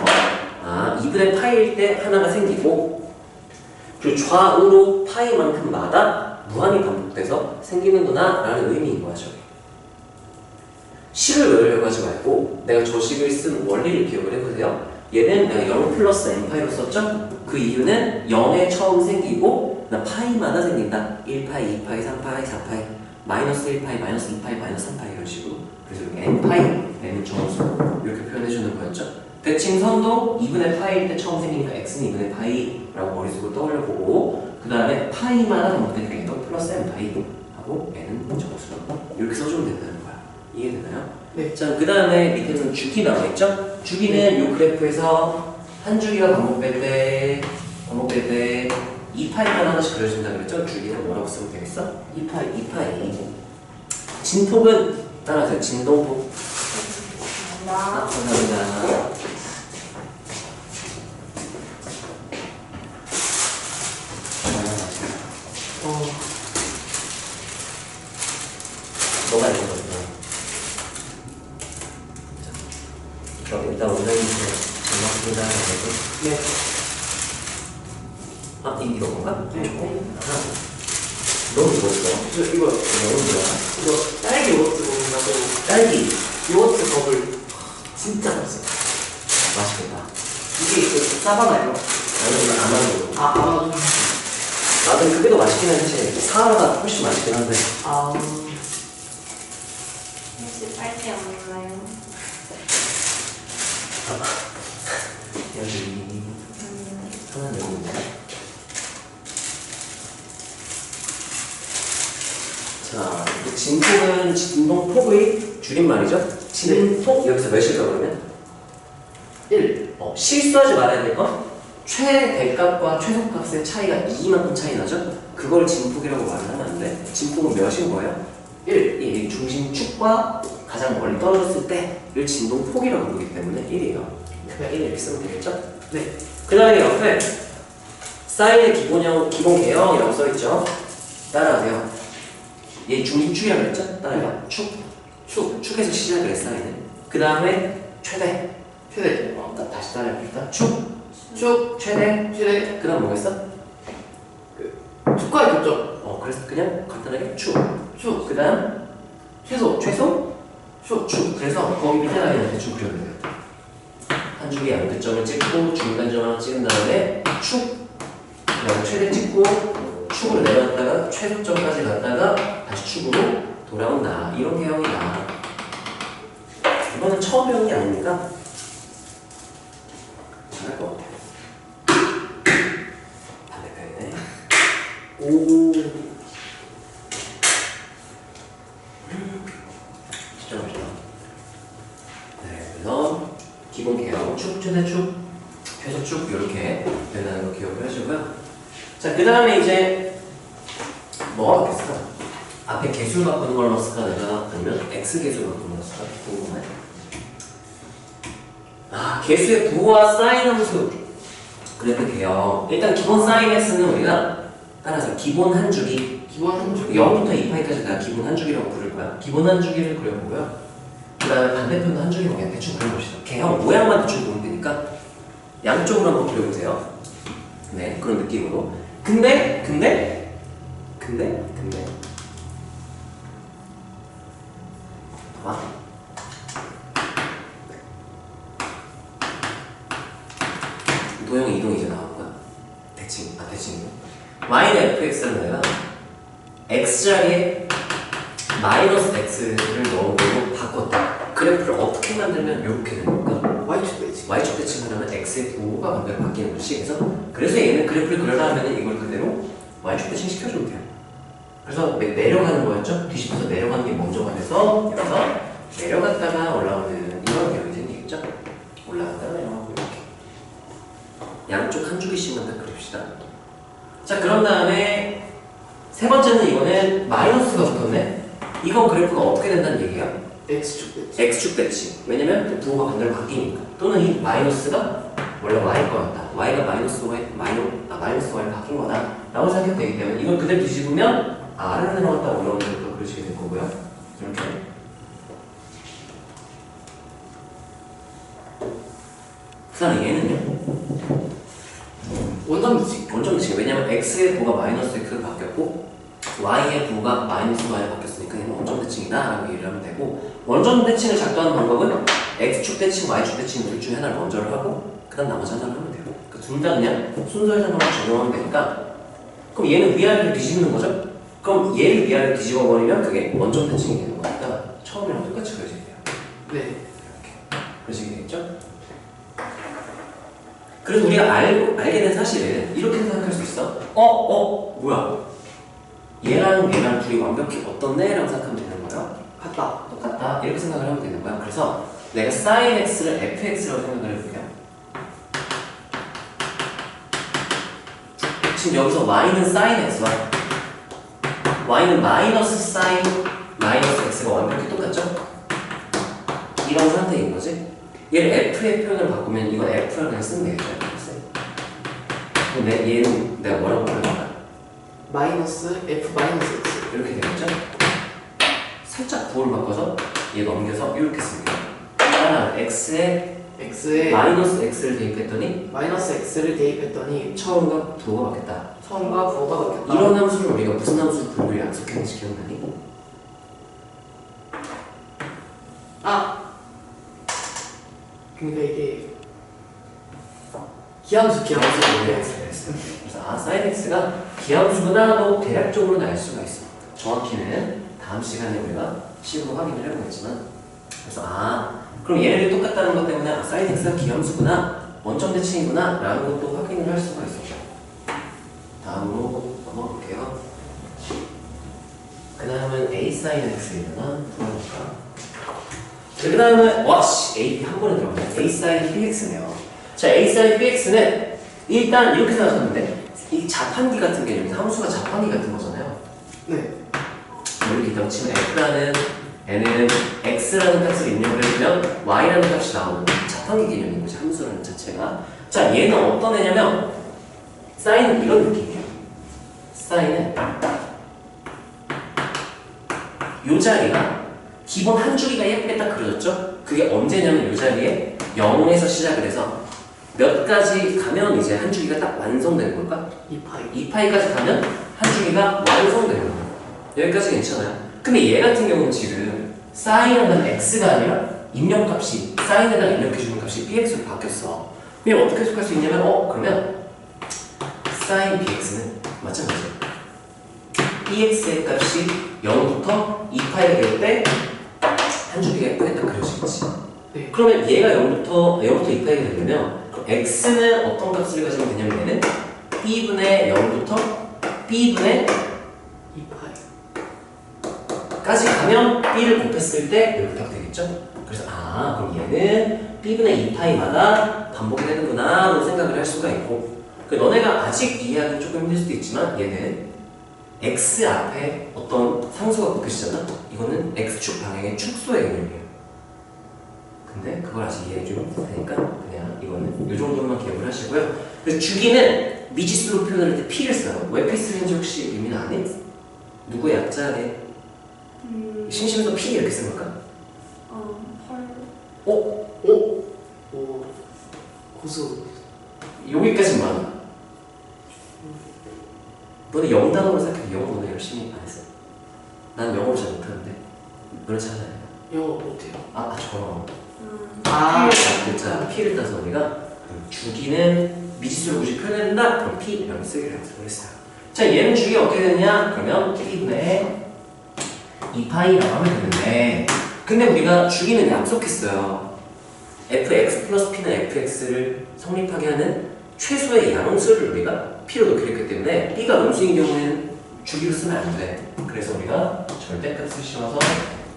2분의 파이일 때 하나가 생기고 그리고 좌우로 파이만큼마다 무한히 반복돼서 생기는구나 라는 의미인 거죠. 식을 외우려고 하지 말고 내가 저 식을 쓴 원리를 기억을 해보세요. 얘는 내가 0 플러스 n파이로 썼죠? 그 이유는 0에 처음 생기고 나 파이마다 생긴다. 1파이, 2파이, 3파이, 4파이 마이너스 1파이, 마이너스 2파이, 마이너스 3파이 이런 식으로. 그래서 여기 n파이, n은 정수 이렇게 표현해주는 거였죠. 대칭선도 2분의 파이일 때 처음 생기니까 x는 2분의 파이라고 머릿속으로 떠올려보고 그 다음에 파이마다 반복되니까 얘도 플러스 n파이 하고 n은 정수라고 이렇게 써주면 된다는 거야. 이해되나요? 네. 자, 그 다음에 밑에는 주기 나와있죠? 주기는 이 그래프에서 한 주기가 반복될 때 2파이만 하나씩 그려준다 그랬죠? 주기는 뭐라고 쓰면 되겠어? 2파이. 진폭은 따라하세요. 진동폭. 감사합니다. 너가 읽은 거구나. 그럼 일단 원장님 반갑습니다. 네. 이런 건가? 네. 너무 좋았어. 이거 너무 좋아. 이거 딸기 요거트 먹는다고 딸기 요거트 버블 진짜 맛있어. 맛있겠다. 이게 그 싸바나요? 나는 안 하는 거. 아, 나는 그게 더 맛있긴 한데 사과가 훨씬 맛있긴 한데. 아, 혹시 빨대 없나요? 여기 하나 여기 있네. 자, 진폭은 진동폭의 줄임말이죠. 진폭 여기서 몇일까 그러면? 1. 실수하지 말아야 될 건 최대값과 최소값의 차이가 2만큼 차이 나죠? 그걸 진폭이라고 말을 하면 안 돼. 진폭은 몇인 거예요? 1. 이 중심축과 가장 멀리 떨어졌을 때를 진동폭이라고 부르기 때문에 1이에요. 그냥 1 이렇게 쓰면 되겠죠? 네. 그 다음에 옆에 사인의 기본 개형이라고 써있죠? 따라하세요. 얘 중심축이라고 그랬죠? 따라해봐. 축에서 시작을 했어, 사인은. 그 다음에 최대. 다시 따라해볼까? 축, 최대. 그 다음 뭐겠어? 축과의 교점. 그래서 그냥 간단하게 축. 그 다음 최소. 축. 그래서 거기 밑에다 그냥 대충 그려도 되겠다. 한 줄기 양대점을 찍고 중간점 하나 찍은 다음에 축. 그 다음에 최대 찍고 축으로 내려갔다가 최소점까지 갔다가 다시 축으로 돌아온다. 이런 개형이다. 이거는 처음 배운 게 아닙니까? 잘할 것 같아요. 반대편이네. 오. 쉽죠, 그죠? 네, 그래서 기본 개형 축, 최대축, 최소축 이렇게 된다는 거 기억을 해주고요. 자, 그 다음에 이제 뭐가 바뀌었을까? 앞에 개수를 바꾸는 걸 넣었을까? 내가 아니면 x 개수를 바꾸는 걸 넣었을까? 궁금해. 아, 개수의 부호와 사인 함수 그래프 개형. 일단 기본 사인 x는 우리가 따라서 기본 한 주기 기본 한 줄. 0부터 2파이까지 다 기본 한 주기라고 부를 거야. 기본 한 주기를 그려보고요. 그 다음에 반대편도 한 주기로 그냥 대충 그려봅시다. 개형 모양만 대충 보면 되니까 양쪽으로 한번 그려보세요. 네, 그런 느낌으로. 근데 봐봐. 도형 이동 이제 나오는 거야. 대칭이요. y는 fx라는 내가 x자리에 마이너스 x를 넣어보고 바꿨다. 그래프를 어떻게 만들면 이렇게 되는 걸까? y축 대칭. y축 대칭을 하면 x의 부호가 반대로 바뀌는 거지. 그래서 얘는 그래프를 그려나가면 이걸 그대로 y축 대칭 시켜주면 돼요. 그래서 내려가는 거였죠? 뒤집어서 내려가는 게 먼저가 돼서 여기서 내려갔다가 올라오는 이런 경우이 생기겠죠? 올라갔다가 내려가고 이렇게 양쪽 한 주기씩만 딱 그립시다. 자, 그런 다음에 세 번째는 이거는 마이너스가 붙었네? 이건 그래프가 어떻게 된다는 얘기야? x축 대칭. x축 대칭. 왜냐면 부호가 반대로 바뀌니까. 또는 이 마이너스가 원래 y 거였다. y가 마이너스 y로 바뀐 거다. 라고 생각해도 되기 때문에 이걸 그대로 뒤집으면 아래로 내려갔다 올라오는 그래프가 그려지게 될 거고요. 이렇게. 그 다음에 얘는요? 원점 대칭. 원점 대칭. 왜냐면 x의 부호가 마이너스 x로 바뀌었고 y의 부호가 마이너스 y로 바뀌었으니까 얘는 원점 대칭이다 라고 얘기를 하면 되고, 원점 대칭을 작동하는 방법은 x축 대칭, y축 대칭 둘 중에 하나를 먼저를 하고 그 다음 나머지 하나를 하면 돼요. 그러니까 둘 다 그냥 순서 해석만 적용하면 되니까, 그럼 얘는 위아래를 뒤집는 거죠? 그럼 얘를 위아래로 뒤집어버리면 그게 원점 대칭이 되는 거니까 처음이랑 똑같이 그려지게 돼요. 네. 이렇게 그려지게 되겠죠? 그래서 우리가 알게 된 사실은 이렇게 생각할 수 있어. 뭐야? 얘랑 둘이 완벽히 어떻네? 라고 생각하면 되는 거예요. 같다. 똑같다. 이렇게 생각을 하면 되는 거야. 그래서 내가 sin x를 fx라고 생각을 해볼게요. 지금 여기서 y는 sin x와 y는 마이너스 sin 마이너스 x가 완벽히 똑같죠? 이런 상태인 거지. 얘를 f의 표현을 바꾸면 이건 f라고 그냥 쓰면 되겠죠. 근데 얘는 내가 뭐라고 부를까? 마이너스 f 마이너스 x. 이렇게 되겠죠? 살짝 부호를 바꿔서 얘 넘겨서 이렇게 씁니다. 따라 x에 마이너스 x를 대입했더니 마이너스 x를 대입했더니 처음과 부호가 바뀌었다. 처음과 부호가 바뀌었다. 이런 함수를 우리가 무슨 함수를 부르기로 약속했는지 기억나니? 그러니까 이게 기함수. 그래서 sin x가 기함수구나도 대략적으로는 알 수가 있어. 정확히는 다음 시간에 우리가 식으로 확인을 해보겠지만, 그래서 그럼 얘네들이 똑같다는 것 때문에 sin x가 기함수구나, 원점 대칭이구나 라는 것도 확인을 할 수가 있어. 다음으로 넘어볼게요. 그 다음은 a sin x이구나. 들어볼까? 그 다음은 AP 한 번에 들어가네. a sin px네요. 자, a sin px는 일단 이렇게 생각하면 돼. 이 자판기 같은 개념이 함수가 자판기 같은 거잖아요. 네. 이렇게 있다고 치면 f라는 n은 x라는 값을 입력을 해주면 y라는 값이 나오는 자판기 개념인 거지, 함수라는 자체가. 자, 얘는 어떤 애냐면 사인은 이런 느낌이에요. 사인은 요 자리가 기본 한 주기가 예쁘게 딱 그려졌죠? 그게 언제냐면 요 자리에 0에서 시작을 해서 몇 가지 가면 이제 한 주기가 딱 완성되는 걸까? 2파이까지 가면 한 주기가 완성되는 거예요. 여기까지 괜찮아요. 근데 얘 같은 경우는 지금 사인이라는 x가 아니라 입력값이, 사인에다가 입력해주는 값이 bx로 바뀌었어. 그럼 어떻게 해석할 수 있냐면 그러면 sin bx는 마찬가지예요. bx의 값이 0부터 2파이가 될 때 한 주기가 예쁘게 딱 그려지겠지. 네. 그러면 얘가 0부터 2파이가 되려면 x는 어떤 값을 가지면 되냐면 얘는 b분의 0부터 b분의 2파이 까지 가면 B를 곱했을 때 이렇게 딱 되겠죠? 그래서 그럼 얘는 B분의 2파이마다 반복이 되는구나 라고 생각을 할 수가 있고 너네가 아직 이해하기 조금 힘들 수도 있지만 얘는 X 앞에 어떤 상수가 곱해지잖아? 이거는 X축 방향의 축소의 개념이에요. 근데 그걸 아직 이해해 주면 못하니까 그냥 이거는 이 정도만 기억을 하시고요. 그래서 주기는 미지수로 표현할 때 P를 써요. 왜 P 쓰는지 혹시 의미는 안 해? 누구의 약자에 심심해서 P 이렇게 쓴 걸까? 펄. 오 고수. 여기까지는 많아. 너네 영단어로 생각해. 영어 너네 열심히 안 했어? 난 영어를 잘 못하는데 너네 잘하냐? 영어 못해요. 저런 아, P를 따서 우리가 주기는 미지수를 굳이 표현한다? 그럼 P 이런 쓰기를 했어요. 자, 얘는 주기가 어떻게 되느냐? 그러면 P분의 2파이라고 하면 되는데 근데 우리가 주기는 약속했어요. fx 플러스 p는 fx를 성립하게 하는 최소의 양수를 우리가 p로 놓기로 했기 때문에 b가 음수인 경우에는 주기로 쓰면 안 돼. 그래서 우리가 절대값을 씌워서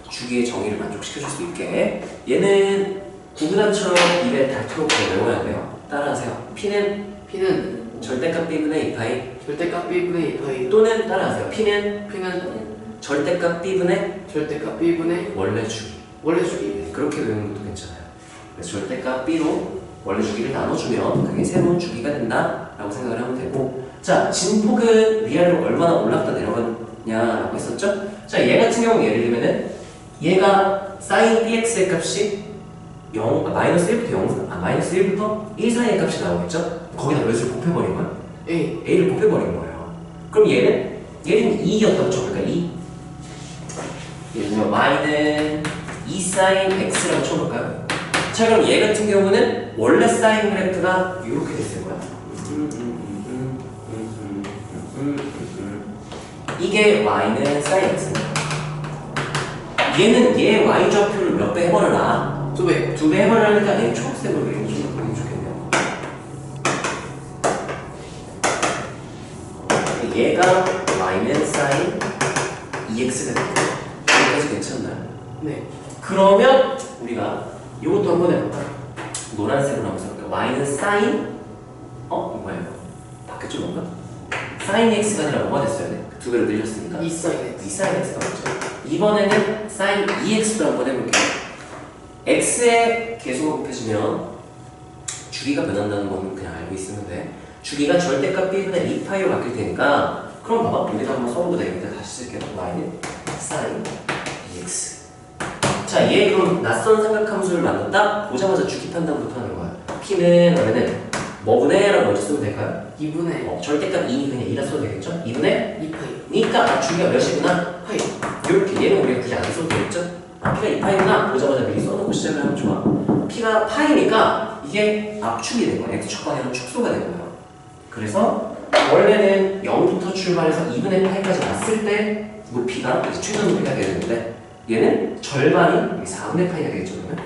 주기의 정의를 만족시켜줄 수 있게 얘는 구구단처럼 입에 닳도록 외워야 돼요. 따라하세요. p는 절대값 b분의 2파이 절대값 B분의 2파이 또는 따라하세요. p는 P는 절대값 b분의 절대값 B분의 원래 주기. 원래 주기. 그렇게 외우는 것도 괜찮아요. 그래서 절대값 b로 원래 주기를 나눠주면 그게 새로운 주기가 된다라고 생각을 하면 되고 자, 진폭은 위아래로 얼마나 올라갔다 내려갔냐라고 했었죠? 자, 얘 같은 경우 예를 들면은 얘가 sin bx의 값이 마이너스 1부터 0, 마이너스 1부터 1 사이의 값이 나오겠죠? 거기다 몇을 곱해버린 거야? A. a를 곱해버린 거예요. 그럼 얘는 2였다고 쳐볼까? 2. 예를 들면 y는 2 sin x라고 쳐볼까요? 자, 그럼 얘 같은 경우는 원래 사인 그래프가 이렇게 됐을 거야. 이게 y는 sin x입니다. 얘는 얘 y 좌표를 몇 배 해버려라. 2배. 2배 해버리니까 얘 초록색으로 그리면 좋겠네요. 얘가 y는 sin 2x가 됐고 여기까지 괜찮나요? 네. 그러면 우리가 이것도 한번 해볼까? 노란색으로 한번 써볼까? y는 sin 이거 뭐예요? 바뀌었죠 뭔가? sin x가 아니라 뭐가 됐어야 돼? 두 배로 늘렸으니까 2 sin 2 X. sin x가 맞죠? 이번에는 sin 2x도 한번 해볼게요. x의 개수가 곱해지면 주기가 변한다는 거는 그냥 알고 있으면 돼. 주기가 절대값 b분의 2파이로 바뀔 테니까 그럼 봐봐. 우리가 한번 써보고 되겠다. 다시 쓸게요. y는 sin 2x. 자, 얘 그럼 낯선 삼각함수를 만든다? 보자마자 주기 판단부터 하는 거야. p는 그러면은 뭐분의 라고 먼저 쓰면 될까요? 2분의 절대값 2니 그냥 2라 써도 되겠죠? 2분의 2파이. 니까 주기가 몇이구나? 파이. 이렇게 얘는 우리가 굳이 안 써도 되겠죠? P가 2파이구나 보자마자 미리 써놓고 시작을 하면 좋아. P가 파이니까 이게 압축이 된 거야. X축 방향은 축소가 된 거야. 그래서 원래는 0부터 출발해서 2분의 파이까지 왔을 때 높이가 이제 최저 높이가 돼야 되는데 얘는 절반이 4분의 파이가 되겠죠. 그러면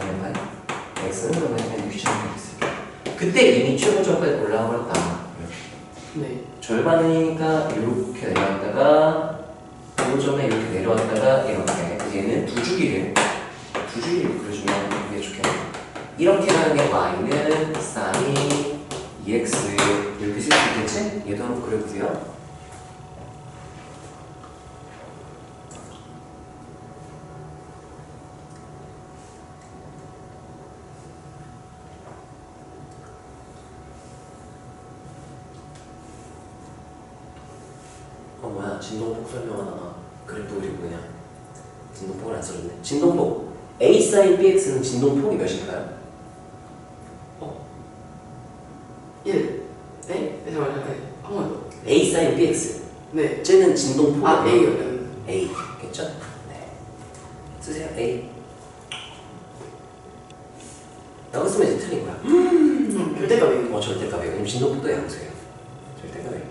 4분의 파이 X는 그러면 그냥 귀찮게 됐어요. 그때 이미 최고점까지 올라가 버렸다. 네. 절반이니까 이렇게 내려왔다가 이 점에 이렇게 내려왔다가 이렇게 얘는 두 주기를 그려주면 이게 좋겠네요. 이렇게 하는 게 y는 sin 2x 이렇게 쓸 수 있겠지? 얘도 한번 그려보세요. 뭐야, 진동폭 설명하다가 그래프 그리고 그냥 진동폭을 안 써줬네. 진동폭 a sin bx는 진동폭이 몇일까요? 1. 네? 잠깐만. 한 번 더. a sin bx 네. 쟤는 진동폭이 A요. A겠죠? 네. 쓰세요. A. 라고 쓰면 이제 틀린 거야. 절대값이. 절대값이에요. 왜냐면 진동폭도 양수예요. 절대값이에요.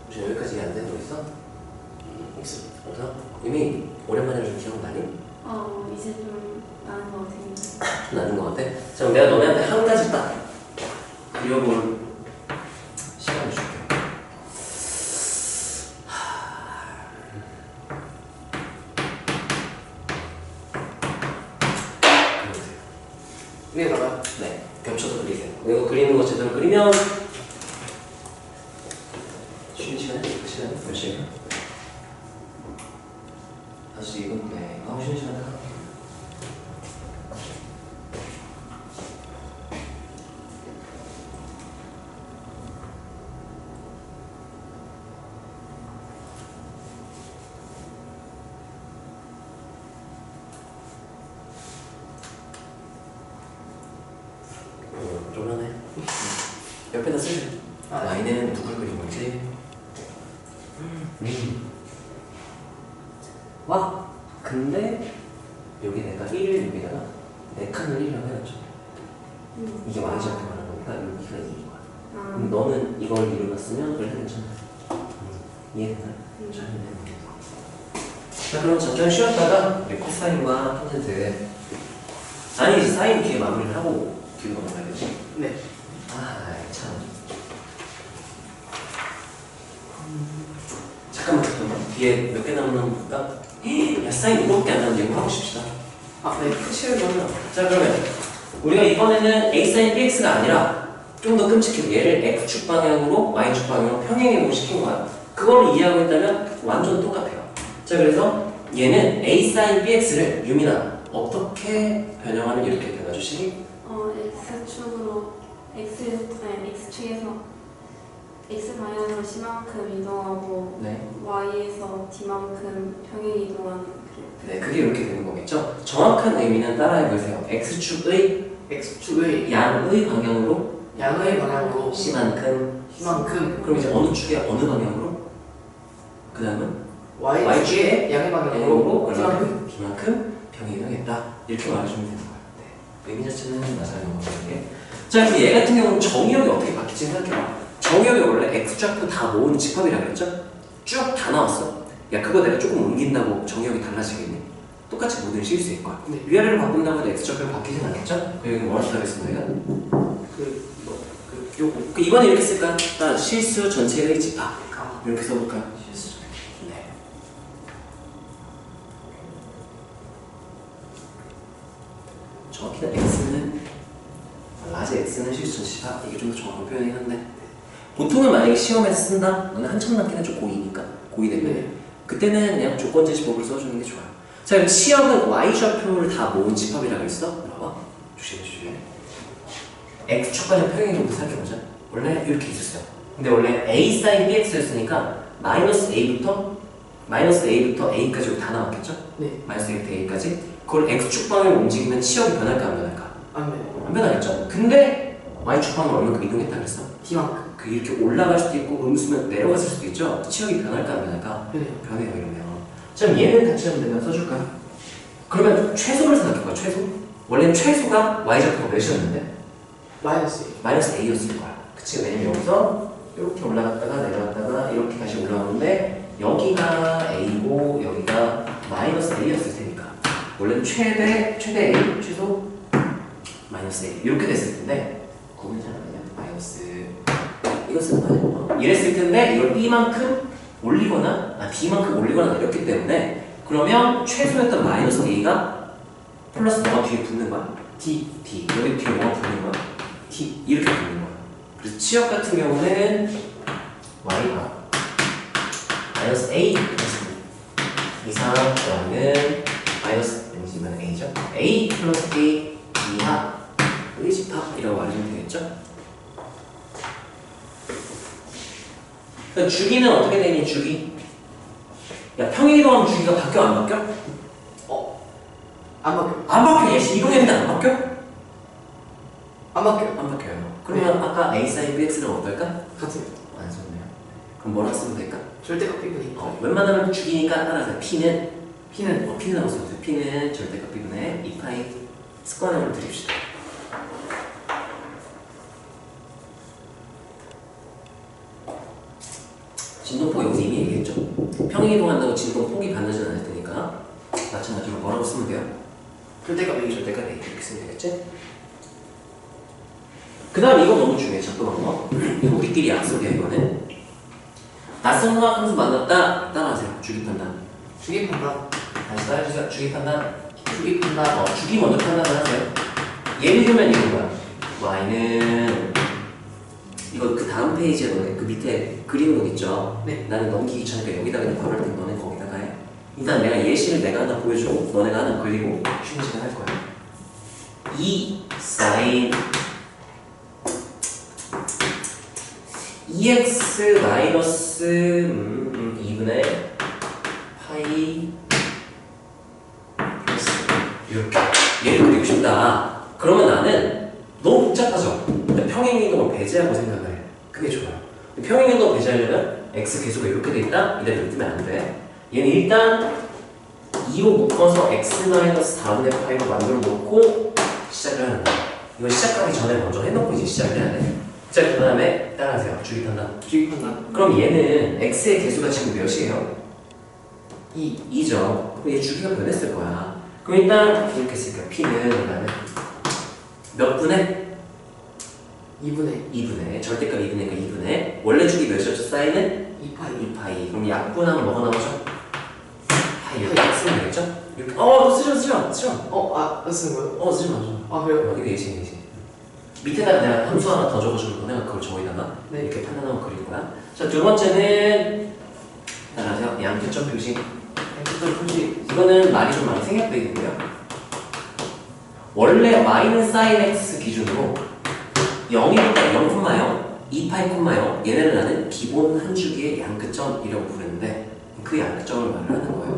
혹시 여기까지 이해 안 되는 거 있어? 없어? 이미 오랜만에 좀 기억나니? 이제 좀 나는 것 같은데. 좀 나는 거 같아? 자, 그럼 내가 너네한테 한 가지 딱 그려볼 시간을 줄게. 위에다가 네, 겹쳐서 그리세요. 이거 그리는 거 제대로 그리면 쉬는 시간에 몇 시간? 5시 2분? 네, 이거 쉬는 시간에 할게요. 좀 하네. 옆에다 쓰세요. 라인은 누굴 그린 거지? 와! 근데 여기 내가 1을 여기다가 4칸을 1이라고 해놨죠. 이게 Y좌표 말하는 거니까 여기가 2인 거야. 그럼 너는 이걸 2로 놨으면 그래도 괜찮아. 이해되나? 잘 이해되는 자, 그럼 잠깐 쉬었다가 우리 코사인과 탄젠트 아니 사인 뒤에 마무리를 하고 뒤로 넘어가야 되지? 네. 아, 참. 잠깐만. 뒤에 몇 개 남는 거 볼까? 야, 사인 이거밖에 안 나는데 이거 하고 싶시다. 아, 네. 끝이에요. 자, 그러면 우리가 이번에는 a sin bx가 아니라 좀 더 끔찍해서 얘를 x축 방향으로 y축 방향으로 평행이동을 시킨 거야. 그걸 이해하고 있다면 완전 똑같아요. 자, 그래서 얘는 a sin bx를 유민아 어떻게 변형하면 이렇게 돼가주시기? x축으로 x축에서 x 방향으로 c만큼 이동하고 네. y에서 d만큼 평행 이동하는 그래프. 네, 그게 이렇게 되는 거겠죠? 정확한 의미는 따라해보세요. x축의 x축의 양의 방향으로 양의 방향으로 c만큼 c만큼 그럼 이제 어느 축의 어느 방향으로? 그 다음은 y축의 양의 방향으로 그러면 b만큼 평행이동했다 이렇게 말해주면 되는 거예요. 네. 의미 자체는 맞아요. 자, 그럼 얘 같은 경우는 정의역이 어떻게 바뀔지 생각해봐. 정의역이 원래 x좌표 다 모은 집합이라고 그랬죠? 쭉 다 나왔어. 야, 그거 내가 조금 옮긴다고 정의역이 달라지겠니? 똑같이 모든 실 수 있을 거야. 네. 위아래를 바꾼다고 해도 x좌표가 바뀌진 않겠죠? 여기 뭐라고 하겠습니다. 이번에 이렇게 쓸까? 일단 실수 전체의 집합 이렇게 써볼까요? 실수. 네. 정확히는 x는 라지 x는 실수 전체 집합 이게 좀 더 정확한 표현이긴 한데 보통은 만약에 시험에서 쓴다? 너는 한참 남긴 해줘 고2니까 고2 되면 네. 그때는 그냥 조건제 집합을 써주는 게 좋아요. 자, 그럼 시험은 y좌표를 다 모은 집합이라고 했어? 봐봐. 조심해. x축 방향 평행이동도 생각해보자. 원래 이렇게 있었어요. 근데 원래 a sin bx였으니까 마이너스 a부터 a까지 다 나왔겠죠? 네. 마이너스 a부터 a까지 그걸 x축 방향으로 움직이면 치역이 변할까 안 변할까? 안 돼. 안 변하겠죠? 근데 y축 방향으로 얼마큼 이동했다 그랬어? d만큼 그 이렇게 올라갈 수도 있고 음수면 내려갔을 수도 있죠? 치역이 변할까 안 변할까? 네. 변해요 이러면. 자, 그럼 얘는 같이 하면 되나 써줄까요? 그러면 최소를 생각해봐. 최소. 원래는 최소가 y좌표가 몇이었는데? 마이너스 마이너스 a였을 거야. 그치? 왜냐면 여기서 이렇게 올라갔다가 내려갔다가 이렇게 다시 올라오는데 여기가 a고 여기가 마이너스 a였을 테니까 원래는 최대 a 최소 마이너스 a 이렇게 됐을 텐데 구분이 잘 안 되냐? 마이너스 이거 쓰는 거 아니야? 이랬을 텐데 이걸 b만큼 올리거나 d만큼 올리거나 내렸기 때문에 그러면 최소였던 마이너스 a가 플러스 뭐가 뒤에 붙는 거야? d 여기 뒤에 뭐가 붙는 거야? t 이렇게 붙는 거야. 그래서 치역 같은 경우는 y가 마이너스 a 이상 y는 마이너스 아니지만 a죠. a 플러스 a 이하의 집합이라고 말해주면 되겠죠? 그러니까 주기는 어떻게 되니 주기? 야, 평행이동하면 주기가 바뀌어 안 바뀌어? 안 바뀌어. 안 바뀌어. 얘 이동했는데 안 바뀌어? 안 바뀌어. 안 바뀌어요. 그러면 아까 a sin bx는 어떨까? 같은 안 썼네요. 그럼 뭐라 쓰면 될까? 절대값 비분이니까. 웬만하면 주기니까 따라서 p는 p는 p는 없어도 돼. p는 절대값 비분의 2파이 습관으로 드립시다. 진동폭 여기서 이미 얘기했죠. 평행이동한다고 진동폭이 반드시 않을 테니까 마찬가지로 뭐라고 쓰면 돼요? 절대값 A. 절대값 A 이렇게 쓰면 되겠지? 그 다음 이거 너무 중요해. 작동 방법. 이거 우리끼리 약속이야 이거는. 낯선 화학 함수 만났다. 따라하세요. 주기 판단. 주기 판단. 다시 따라해주세요. 주기 판단. 주기 판단. 주기 먼저 판단을 하세요. 예를 들면 이런 거야. y는 이거 그 다음 페이지에 너네 그 밑에 그리는 거 있죠? 네. 나는 넘기기 귀찮으니까 여기다 그냥 바로 할 테니까 너네 거기다가 해. 일단 내가 예시를 내가 하나 보여주고 너네가 하나 그리고 쉬는 시간 할 거야. 2 sin 2x 마이너스 2분의 파이 플러스 이렇게 얘를 그리고 싶다. 그러면 나는 너무 복잡하죠? 평행이동을 배제하고 생각을 해. 그게 좋아요. 평행이동을 배제하려면 x 계수가 이렇게 돼 있다? 이대로 뜨면 안 돼. 얘는 일단 2로 묶어서 x 마이너스 4분의 파이로 만들어 놓고 시작을 하는 거야. 이거 시작하기 전에 먼저 해놓고 이제 시작을 해야 돼. 자, 그 다음에 따라하세요. 주기 판단. 주기 판단. 그럼 얘는 x의 개수가 지금 몇이에요? 2. 2죠. 그럼 얘 주기가 변했을 거야. 그럼 일단 이렇게 했으니까 p는 그다음에 몇 분의? 2분의 2분의 절대값 2분의니까 2분의 원래 주기 몇이었죠? 사인은? 2파이. 2파이. 그럼 약분하면 뭐가 나오죠? 파이 이렇게 쓰면 되겠죠? 이렇게. 너 쓰죠. 쓰는 거요? 쓰지 마. 아, 그래요? 이거 예시. 밑에다가 내가 함수 하나 더 적어주는 거 내가 그걸 저기다가 네. 이렇게 판단하면 그릴 거야. 자, 두 번째는 따라하세요. 양표점 표시. 양쪽점 표시. 이거는 말이 좀 많이 생략돼 있는데요. 원래 마이너스 sin x 기준으로 0이니까 0,0, 2파이, 0 얘네를 나는 기본 한 주기의 양끝점이라고 부르는데 그 양끝점을 말을 하는 거예요.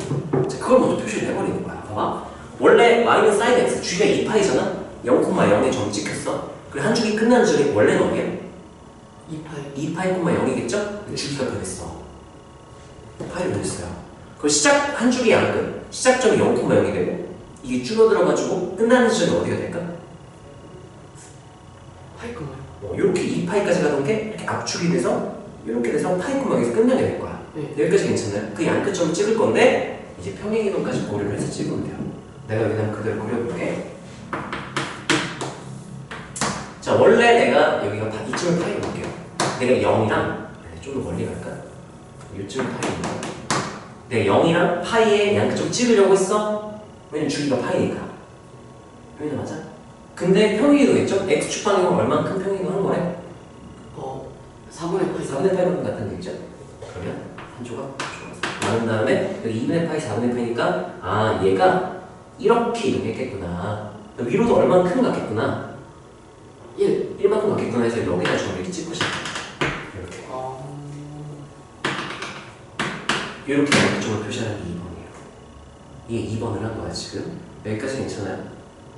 자, 그걸 먼저 표시를 해버리는 거야. 봐봐. 원래 마이너스 sin x 주기가 2파이잖아. 0,0에 점 찍혔어. 그리고 한 주기 끝나는 줄이 원래는 어디야? 2파이. 2파이, 0이겠죠? 주기가 변했어. 파이를 변했어요. 그 시작 한 주기 양끝 시작점이 0,0이 되고 이게 줄어들어가지고 끝나는 지점이 어디가 될까? 파이 거요. 이렇게 2파이까지 가던 게 이렇게 압축이 돼서 이렇게 돼서 파이 0에서 끝나게 될 거야. 네. 여기까지 괜찮나요? 그 양끝점을 찍을 건데 이제 평행이동까지 고려를 해서 찍으면 돼요. 내가 그냥 그대로 그려볼게. 자, 원래 내가 여기가 이쯤을 파이로 볼게요. 내가 0이랑 좀 더 멀리 갈까? 이쯤을 파이입니다. 내가 0이랑 파이의 양끝점 찍으려고 했어. 왜냐면 주기가 파이니까. 평행이동 맞아? 근데 평행이동했죠? x축 방향은 얼만큼 평행이동 하는 거래? 4분의 파이. 4분의 파이만큼 같다는 얘기죠? 그러면 한 조각 좋았어. 나눈 다음에 여기 2분의 파이, 4분의 파이니까 얘가 이렇게 이동했겠구나. 위로도 얼만큼 갔겠구나. 1만큼 갔겠구나 해서 여기다 저를 이렇게 찍고 싶어. 이렇게. 이렇게 양쪽을 표시하는 게 2번이에요. 이게 2번을 한 거야 지금. 여기까지 괜찮아요?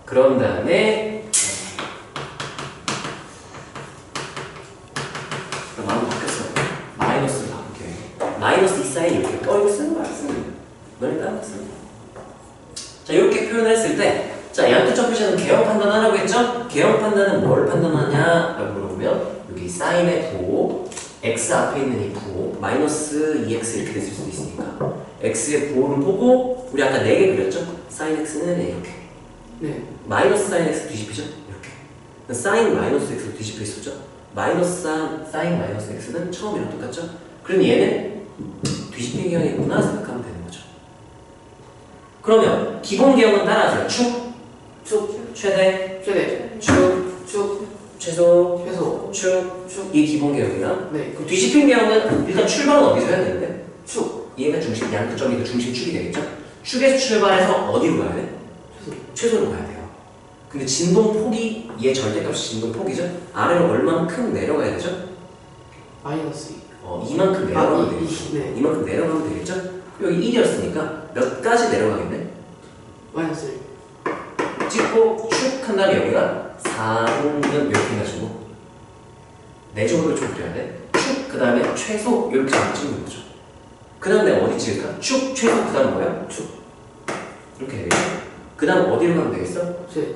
그런 다음에 마음 바뀌었어. 마이너스를 바꿀게. 마이너스 2사인 이렇게. 이거 쓰는 거야. 너네 따라 써. 자, 이렇게 표현을 했을 때 자, 양끝점 표시는 개형 판단하라고 했죠? 개형 판단은 뭘 판단하냐? 라고 물어보면 여기 사인의 부호 x 앞에 있는 이 부호 마이너스 2x 이렇게 됐을 수도 있으니까 x의 부호를 보고 우리 아까 4개 그렸죠? 사인 x는 이렇게 네. 마이너스 사인 x 뒤집히죠? 이렇게 사인 마이너스 x로 뒤집혀 있었죠? 마이너스 사인 마이너스 x는 처음이랑 똑같죠? 그럼 얘는 뒤집힌 개형이구나 생각하면 되는 거죠. 그러면 기본 개형은 따라하세요. 축, 최대, 축, 최소, 축. 이 기본 개형이야. 네. 그 뒤집힌 개형은 일단 출발은 어디서 해야 되는데? 축. 얘가 중심, 양끝점이 중심 축이 되겠죠? 축에서 출발해서 어디로 가야 돼? 최소로 가야 돼요. 근데 진동폭이 얘 절대값이 진동폭이죠? 아래로 얼만큼 내려가야 되죠? 마이너스 2만큼 내려가면 되겠죠? 네. 이만큼 내려가면 되겠죠? 여기 1이었으니까 몇 가지 내려가겠네? 마이너스 1. 찍고 축 한 다음에 여기가 4는 이렇게 해가지고 내적으로 좀 그려야 돼. 축 그 다음에 최소 이렇게 찍는 거죠. 그 다음 내가 어디 찍을까? 축 최소 그 다음 뭐야? 축 이렇게 되겠죠. 그 다음 어디로 가면 되겠어? 최대.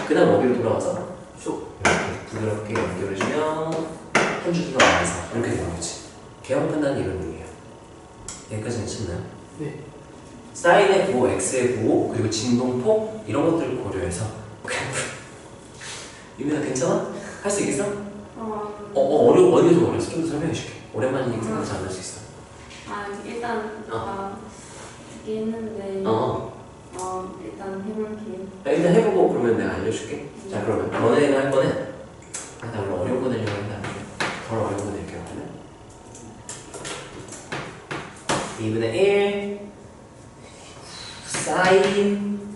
그 다음 어디로 돌아와서? 축 이렇게 부드럽게 연결해주면 한 주기가 완성 이렇게 되는 거지. 개형 판단이 이런 의미예요. 여기까지 괜찮나요? 네. 사인의 부호, x의 부호, 그리고 진동폭 이런 것들을 고려해서 유민아 괜찮아? 할 수 있겠어? 어디가 좀 어려웠어? 좀 더 설명해 줄게. 오랜만이니까 생각 잘 날 수 있어. 일단 듣긴 했는데 일단 해볼게요. 일단 해보고 그러면 내가 알려줄게. 자, 그러면 너네가 할 거는 나 원래 어려운 거 내려고 했는데 덜 어려운 거 낼게요. 그러면 2분의 1 사인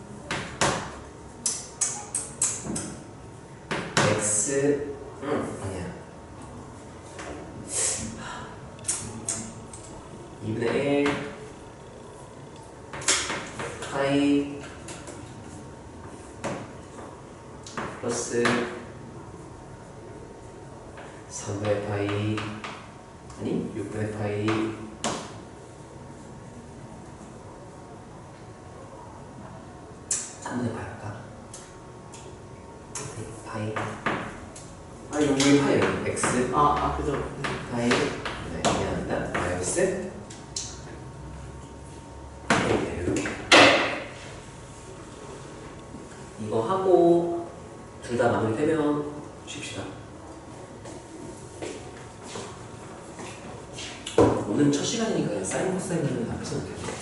x 아니야 2분의 1 파이 플러스 3분의 파이 아니 6분의 파이 파이 아니 여기 파이 x 그죠. 파이 네 미안합니다 마이너스 이렇게 이거 하고 둘 다 마무리되면 쉽시다. 오늘 첫 시간이니까 사인 코사인은 앞에서 놓을게요.